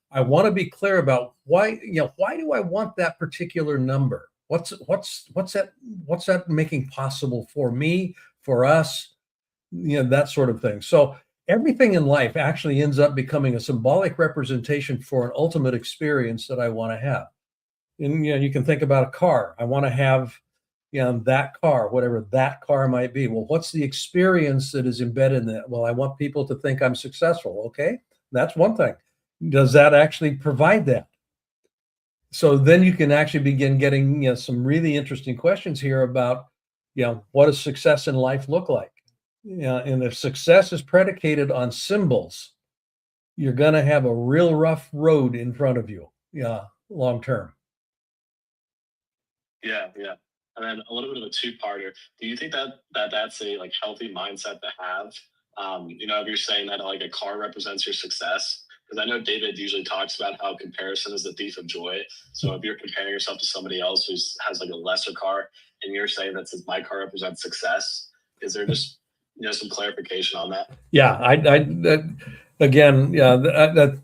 I want to be clear about why do I want that particular number? What's that making possible for me, for us, that sort of thing. So everything in life actually ends up becoming a symbolic representation for an ultimate experience that I want to have. And you can think about a car. I want to have that car, whatever that car might be. Well, what's the experience that is embedded in that? Well, I want people to think I'm successful. Okay, that's one thing. Does that actually provide that? So then you can actually begin getting some really interesting questions here about what does success in life look like? And if success is predicated on symbols, you're going to have a real rough road in front of you, long term. Yeah. And then a little bit of a two-parter. Do you think that that's a healthy mindset to have? If you're saying that a car represents your success, because I know David usually talks about how comparison is the thief of joy. So if you're comparing yourself to somebody else who has a lesser car, and you're saying that since my car represents success, is there just some clarification on that? Yeah, that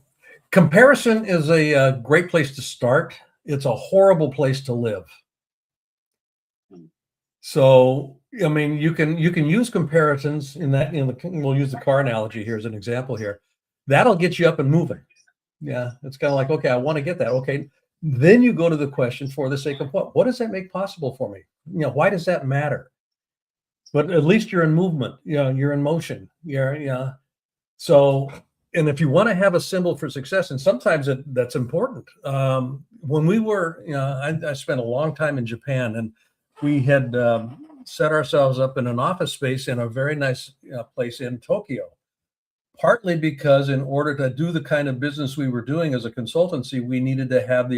comparison is a great place to start. It's a horrible place to live. So, I mean, you can use comparisons in that. We'll use the car analogy here as an example here. That'll get you up and moving. Yeah, it's kind of like, okay, I want to get that. Okay, then you go to the question, for the sake of what? What does that make possible for me? Why does that matter? But at least you're in movement. You're in motion. So, and if you want to have a symbol for success, and sometimes that's important. When we were, I spent a long time in Japan, and we had set ourselves up in an office space in a very nice place in Tokyo. Partly because in order to do the kind of business we were doing as a consultancy, we needed to have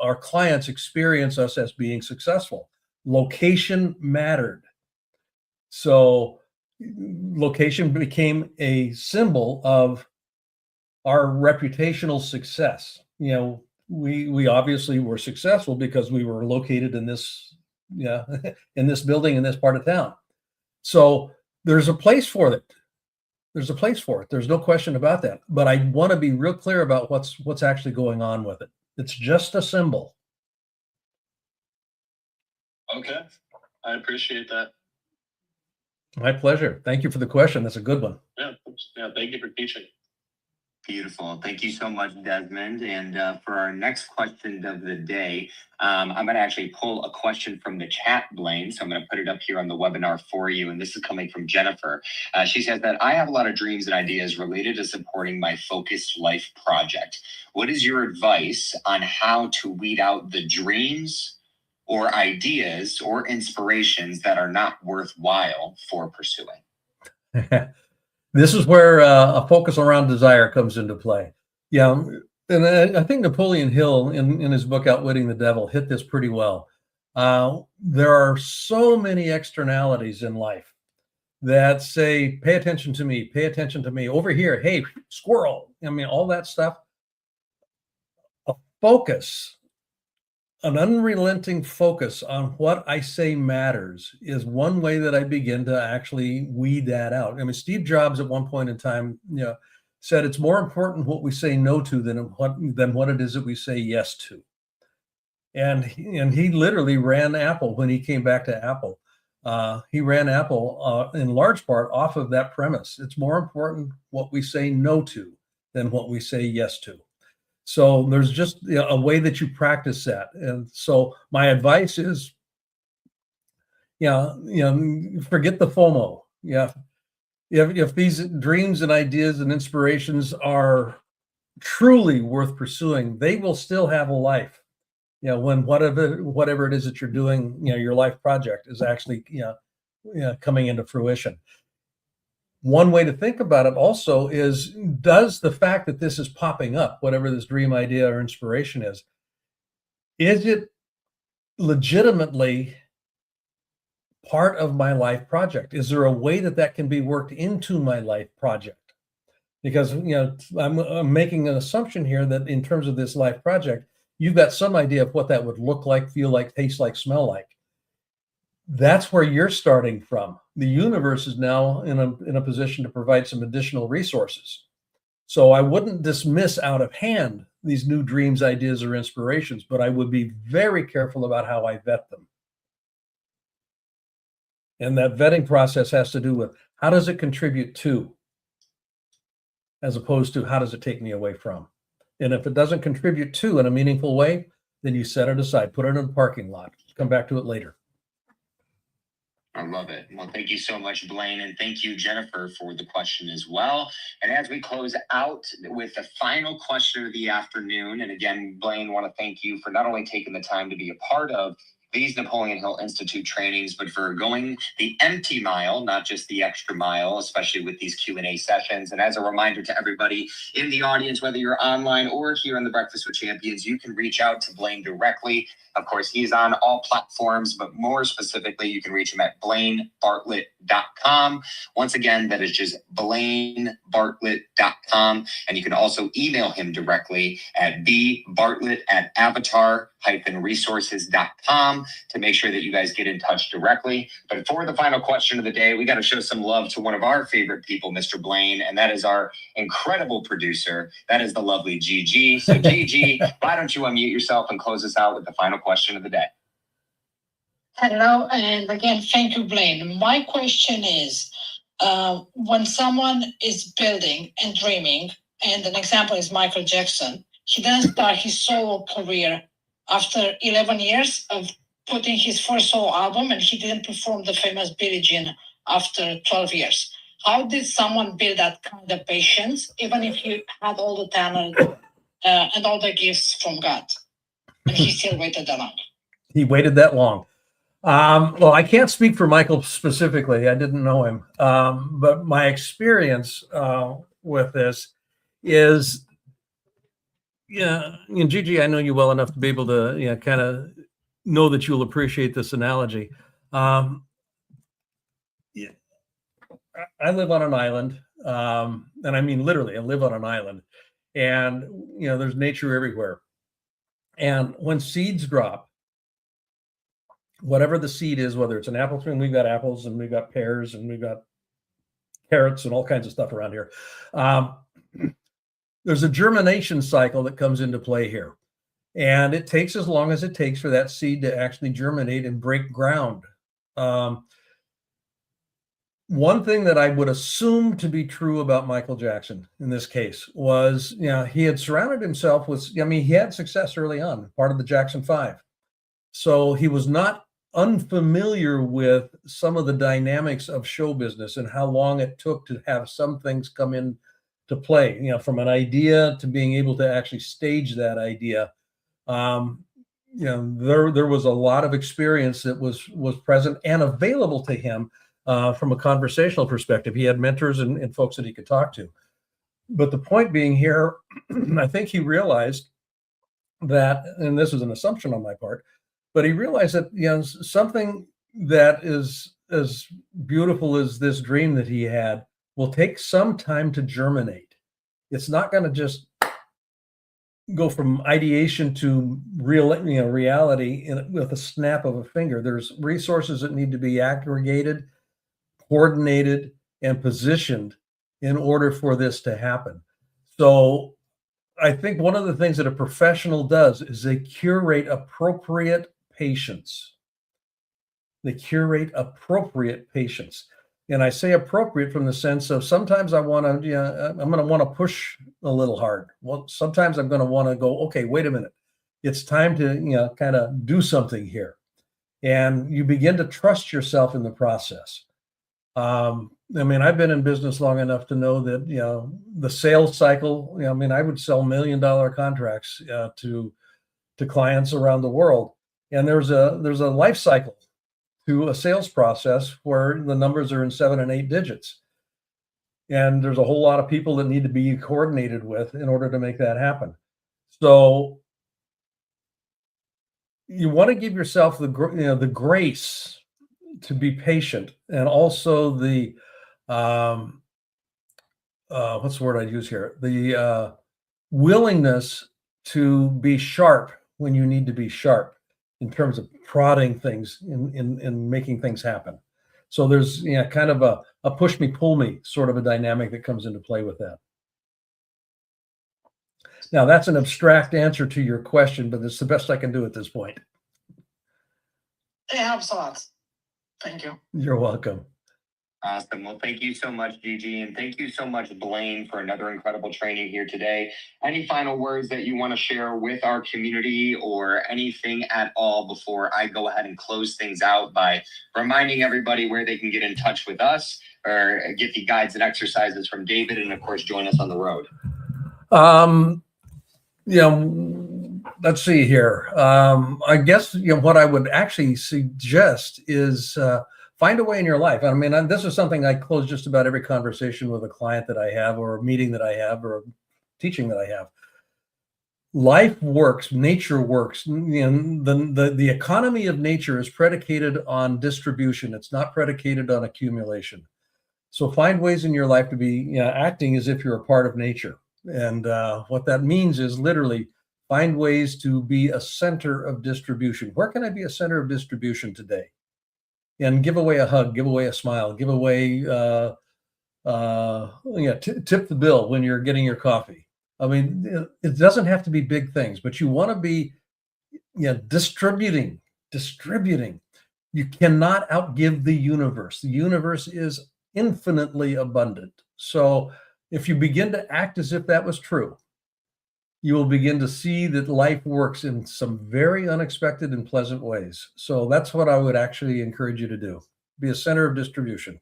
our clients experience us as being successful. Location mattered. So location became a symbol of our reputational success. We obviously were successful because we were located in this in this building in this part of town. So there's a place for it. There's a place for it. There's no question about that. But I want to be real clear about what's actually going on with it. It's just a symbol. Okay. I appreciate that. My pleasure. Thank you for the question. That's a good one. Yeah. Thank you for teaching. Beautiful. Thank you so much, Desmond. And for our next question of the day, I'm going to actually pull a question from the chat, Blaine. So I'm going to put it up here on the webinar for you. And this is coming from Jennifer. She says that I have a lot of dreams and ideas related to supporting my focused life project. What is your advice on how to weed out the dreams or ideas or inspirations that are not worthwhile for pursuing? This is where a focus around desire comes into play. Yeah, and I think Napoleon Hill, in his book Outwitting the Devil, hit this pretty well. There are so many externalities in life that say, pay attention to me, over here, hey, squirrel. I mean, all that stuff. A focus, an unrelenting focus on what I say matters is one way that I begin to actually weed that out. I mean, Steve Jobs at one point in time, said it's more important what we say no to than what it is that we say yes to. And he literally ran Apple when he came back to Apple. He ran Apple in large part off of that premise. It's more important what we say no to than what we say yes to. So there's just a way that you practice that. And so my advice is, forget the FOMO. Yeah. If these dreams and ideas and inspirations are truly worth pursuing, they will still have a life. When whatever it is that you're doing, your life project is actually, coming into fruition. One way to think about it also is, does the fact that this is popping up, whatever this dream idea or inspiration is it legitimately part of my life project? Is there a way that can be worked into my life project? Because, I'm making an assumption here that in terms of this life project, you've got some idea of what that would look like, feel like, taste like, smell like. That's where you're starting from. The universe is now in a position to provide some additional resources. So I wouldn't dismiss out of hand these new dreams, ideas, or inspirations, but I would be very careful about how I vet them. And that vetting process has to do with, how does it contribute to, as opposed to how does it take me away from? And if it doesn't contribute to in a meaningful way, then you set it aside, put it in a parking lot, come back to it later. I love it. Well, thank you so much, Blaine. And thank you, Jennifer, for the question as well. And as we close out with the final question of the afternoon, and again, Blaine, want to thank you for not only taking the time to be a part of these Napoleon Hill Institute trainings, but for going the empty mile, not just the extra mile, especially with these Q&A sessions. And as a reminder to everybody in the audience, whether you're online or here on the Breakfast with Champions, you can reach out to Blaine directly. Of course, he's on all platforms, but more specifically, you can reach him at blainebartlett.com. Once again, that is just blainebartlett.com. And you can also email him directly at bbartlett@avatar-resources.com to make sure that you guys get in touch directly. But for the final question of the day, we got to show some love to one of our favorite people, Mr. Blaine, and that is our incredible producer. That is the lovely Gigi. So Gigi, why don't you unmute yourself and close us out with the final question of the day? Hello, and again, thank you, Blaine. My question is, when someone is building and dreaming, and an example is Michael Jackson, he didn't start his solo career after 11 years of putting his first solo album, and he didn't perform the famous Billie Jean after 12 years. How did someone build that kind of patience, even if he had all the talent and all the gifts from God, and he still waited that long? He waited that long. Well, I can't speak for Michael specifically. I didn't know him. But my experience with this is, Gigi, I know you well enough to be able to kind of know that you'll appreciate this analogy. I live on an island, and I mean literally, I live on an island, and there's nature everywhere. And when seeds drop, whatever the seed is, whether it's an apple tree, and we've got apples, and we've got pears, and we've got carrots, and all kinds of stuff around here. There's a germination cycle that comes into play here. And it takes as long as it takes for that seed to actually germinate and break ground. One thing that I would assume to be true about Michael Jackson in this case was, he had surrounded himself with, he had success early on, part of the Jackson 5. So he was not unfamiliar with some of the dynamics of show business and how long it took to have some things come in to play, from an idea to being able to actually stage that idea. there was a lot of experience that was present and available to him from a conversational perspective. He had mentors and folks that he could talk to. But the point being here, I think he realized that, and this is an assumption on my part, but he realized that something that is as beautiful as this dream that he had will take some time to germinate. It's not going to just go from ideation to reality with a snap of a finger. There's resources that need to be aggregated, coordinated, and positioned in order for this to happen. So I think one of the things that a professional does is they curate appropriate patients. They curate appropriate patients. And I say appropriate from the sense of sometimes I want to, I'm going to want to push a little hard. Well, sometimes I'm going to want to go, okay, wait a minute. It's time to, kind of do something here. And you begin to trust yourself in the process. I've been in business long enough to know that, the sales cycle, I would sell $1 million contracts to clients around the world. And there's a life cycle to a sales process where the numbers are in 7 and 8 digits. And there's a whole lot of people that need to be coordinated with in order to make that happen. So you want to give yourself the grace to be patient, and also the what's the word I'd use here? The willingness to be sharp when you need to be sharp in terms of prodding things in making things happen. So there's kind of a push me, pull me sort of a dynamic that comes into play with that. Now that's an abstract answer to your question, but it's the best I can do at this point. It helps a lot. Thank you. You're welcome. Awesome. Well, thank you so much, Gigi, and thank you so much, Blaine, for another incredible training here today. Any final words that you want to share with our community or anything at all before I go ahead and close things out by reminding everybody where they can get in touch with us or get the guides and exercises from David and, of course, join us on the road? Let's see here. I guess what I would actually suggest is find a way in your life. This is something I close just about every conversation with a client that I have, or a meeting that I have, or a teaching that I have. Life works, nature works. The economy of nature is predicated on distribution. It's not predicated on accumulation. So find ways in your life to be acting as if you're a part of nature. And what that means is literally find ways to be a center of distribution. Where can I be a center of distribution today? And give away a hug, give away a smile, give away, tip the bill when you're getting your coffee. It doesn't have to be big things, but you want to be distributing. You cannot outgive the universe. The universe is infinitely abundant. So if you begin to act as if that was true, you will begin to see that life works in some very unexpected and pleasant ways. So that's what I would actually encourage you to do. Be a center of distribution.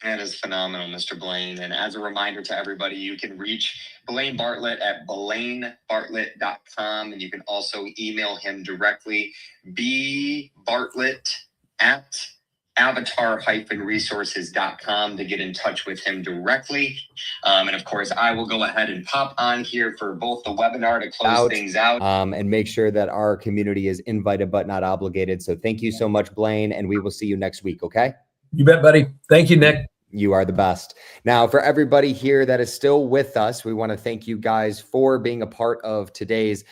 That is phenomenal, Mr. Blaine. And as a reminder to everybody, you can reach Blaine Bartlett at blainebartlett.com. And you can also email him directly, bbartlett@avatar-resources.com to get in touch with him directly. And of course, I will go ahead and pop on here for both the webinar to close things out. And make sure that our community is invited but not obligated. So thank you so much, Blaine, and we will see you next week, okay? You bet, buddy. Thank you, Nick. You are the best. Now, for everybody here that is still with us, we want to thank you guys for being a part of today's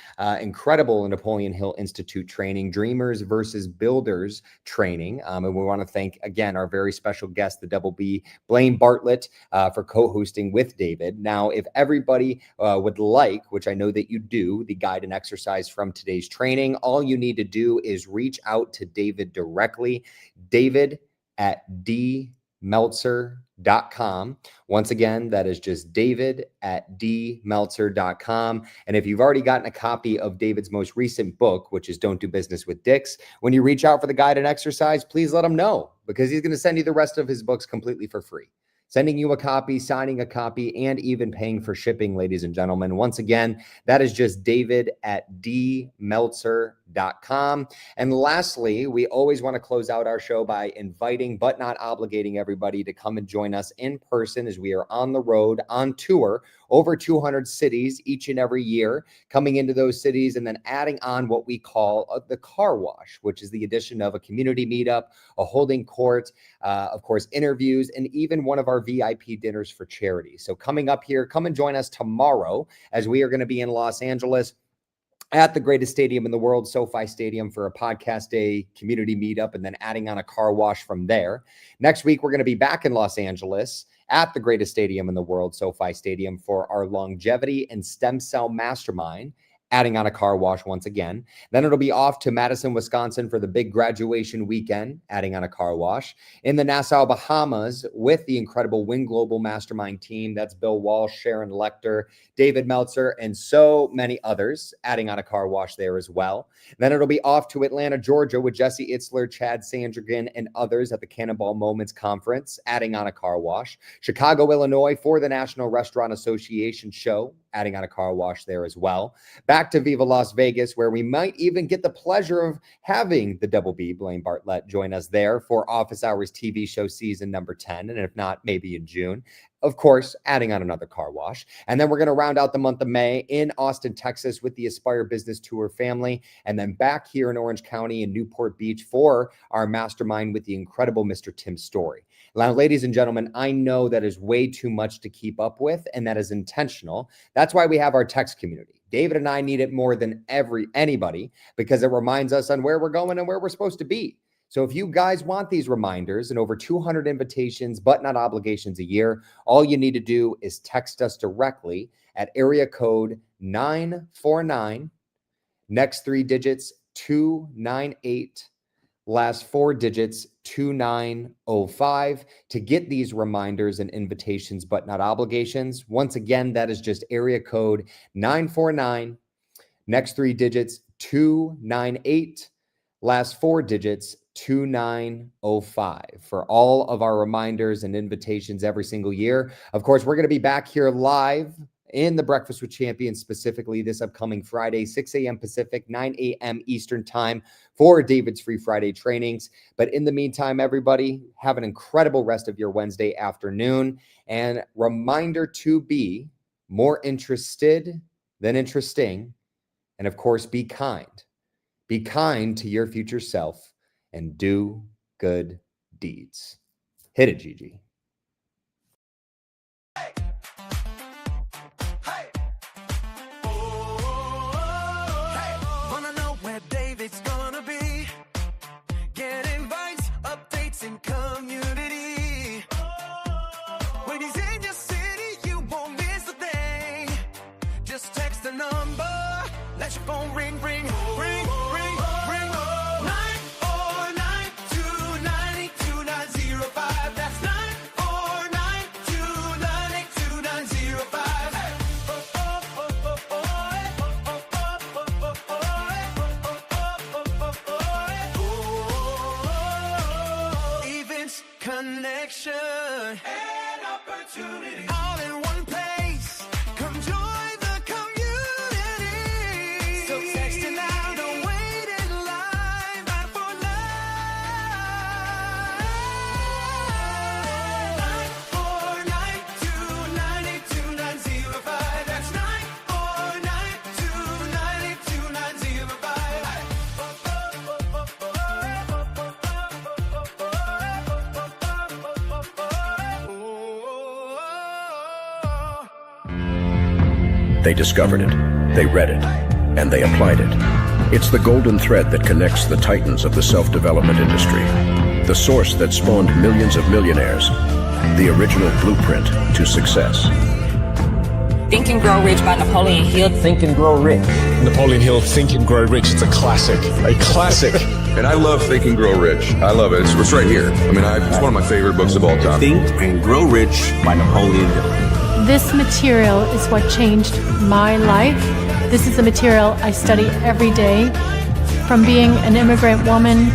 incredible Napoleon Hill Institute training, Dreamers versus Builders training. And we want to thank, again, our very special guest, the Double B, Blaine Bartlett, for co-hosting with David. Now, if everybody would like, which I know that you do, the guide and exercise from today's training, all you need to do is reach out to David directly, david@dmeltzer.com. Once again, that is just david@dmeltzer.com. And if you've already gotten a copy of David's most recent book, which is Don't Do Business with Dicks, when you reach out for the guide and exercise, please let him know, because he's going to send you the rest of his books completely for free. sending you a copy, signing a copy, and even paying for shipping, ladies and gentlemen. Once again, that is just david@dmeltzer.com. And lastly, we always want to close out our show by inviting but not obligating everybody to come and join us in person as we are on the road, on tour, over 200 cities each and every year, coming into those cities and then adding on what we call the car wash, which is the addition of a community meetup, a holding court, of course, interviews, and even one of our VIP dinners for charity. So coming up here, come and join us tomorrow as we are going to be in Los Angeles at the greatest stadium in the world, SoFi Stadium, for a podcast day, community meetup, and then adding on a car wash from there. Next week, we're going to be back in Los Angeles at the greatest stadium in the world, SoFi Stadium, for our longevity and stem cell mastermind, adding on a car wash once again. Then it'll be off to Madison, Wisconsin for the big graduation weekend, adding on a car wash. In the Nassau, Bahamas with the incredible Win Global Mastermind team. That's Bill Walsh, Sharon Lecter, David Meltzer, and so many others, adding on a car wash there as well. Then it'll be off to Atlanta, Georgia with Jesse Itzler, Chad Sandrigan, and others at the Cannonball Moments Conference, adding on a car wash. Chicago, Illinois for the National Restaurant Association show, adding on a car wash there as well. Back to Viva Las Vegas, where we might even get the pleasure of having the Double B, Blaine Bartlett, join us there for Office Hours TV show season number 10. And if not, maybe in June. Of course, adding on another car wash. And then we're going to round out the month of May in Austin, Texas with the Aspire Business Tour family. And then back here in Orange County in Newport Beach for our mastermind with the incredible Mr. Tim Story. Now, ladies and gentlemen, I know that is way too much to keep up with, and that is intentional. That's why we have our text community. David and I need it more than anybody because it reminds us on where we're going and where we're supposed to be. So if you guys want these reminders and over 200 invitations, but not obligations a year, all you need to do is text us directly at area code 949, next 3 digits 298, last 4 digits 2905 to get these reminders and invitations, but not obligations. Once again, that is just area code 949, next 3 digits 298, last 4 digits 2905 for all of our reminders and invitations every single year. Of course, we're going to be back here live in the Breakfast with Champions, specifically this upcoming Friday, 6 a.m. Pacific, 9 a.m. Eastern time for David's Free Friday trainings. But in the meantime, everybody, have an incredible rest of your Wednesday afternoon. And reminder to be more interested than interesting. And of course, be kind. Be kind to your future self and do good deeds. Hit it, Gigi. Wanna know where David's gonna be? Get invites, updates, and community. When he's in your city, you won't miss a thing. Just text the number, let your phone ring, ring, ring, ring, ring. 949-298-2905. That's 949-298-2905. Events, connection, and opportunity. All in one place. Come join the community. So text it now, don't wait in line. Right for life. 949-298-2905. That's 949-298-2905. They discovered it, they read it, and they applied it. It's the golden thread that connects the titans of the self-development industry, the source that spawned millions of millionaires, the original blueprint to success. Think and Grow Rich by Napoleon Hill. Think and Grow Rich. Napoleon Hill, Think and Grow Rich. It's a classic. A classic. And I love Think and Grow Rich. I love it. It's right here. I mean, it's one of my favorite books of all time. Think and Grow Rich by Napoleon Hill. This material is what changed my life. This is the material I study every day. From being an immigrant woman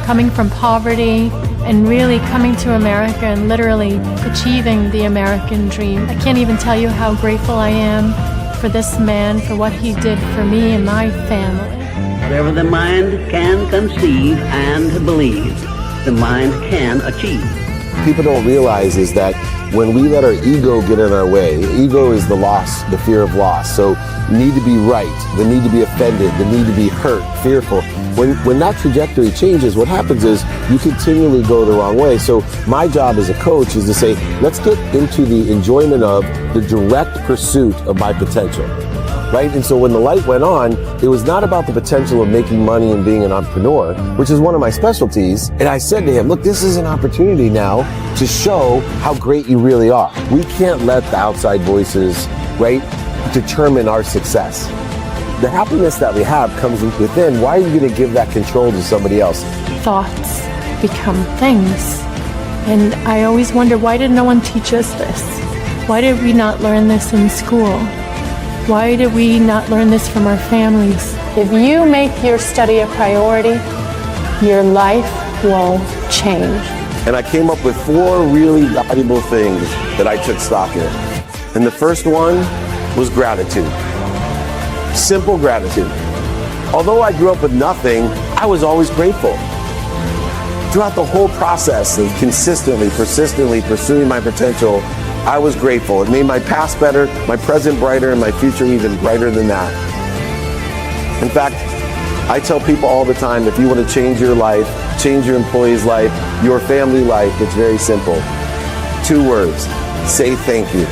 coming from poverty and really coming to America and literally achieving the American dream. I can't even tell you how grateful I am for this man, for what he did for me and my family. Whatever the mind can conceive and believe, the mind can achieve. People don't realize is that when we let our ego get in our way, ego is the loss, the fear of loss. So need to be right, the need to be offended, the need to be hurt, fearful. When that trajectory changes, what happens is you continually go the wrong way. So my job as a coach is to say, let's get into the enjoyment of the direct pursuit of my potential. Right? And so when the light went on, it was not about the potential of making money and being an entrepreneur, which is one of my specialties. And I said to him, look, this is an opportunity now to show how great you really are. We can't let the outside voices, right, determine our success. The happiness that we have comes within. Why are you going to give that control to somebody else? Thoughts become things. And I always wonder, why did no one teach us this? Why did we not learn this in school? Why did we not learn this from our families? If you make your study a priority, your life will change. And I came up with 4 really valuable things that I took stock in. And the first one was gratitude. Simple gratitude. Although I grew up with nothing, I was always grateful. Throughout the whole process of consistently, persistently pursuing my potential, I was grateful. It made my past better, my present brighter, and my future even brighter than that. In fact, I tell people all the time, if you want to change your life, change your employee's life, your family life, it's very simple. 2 words, say thank you.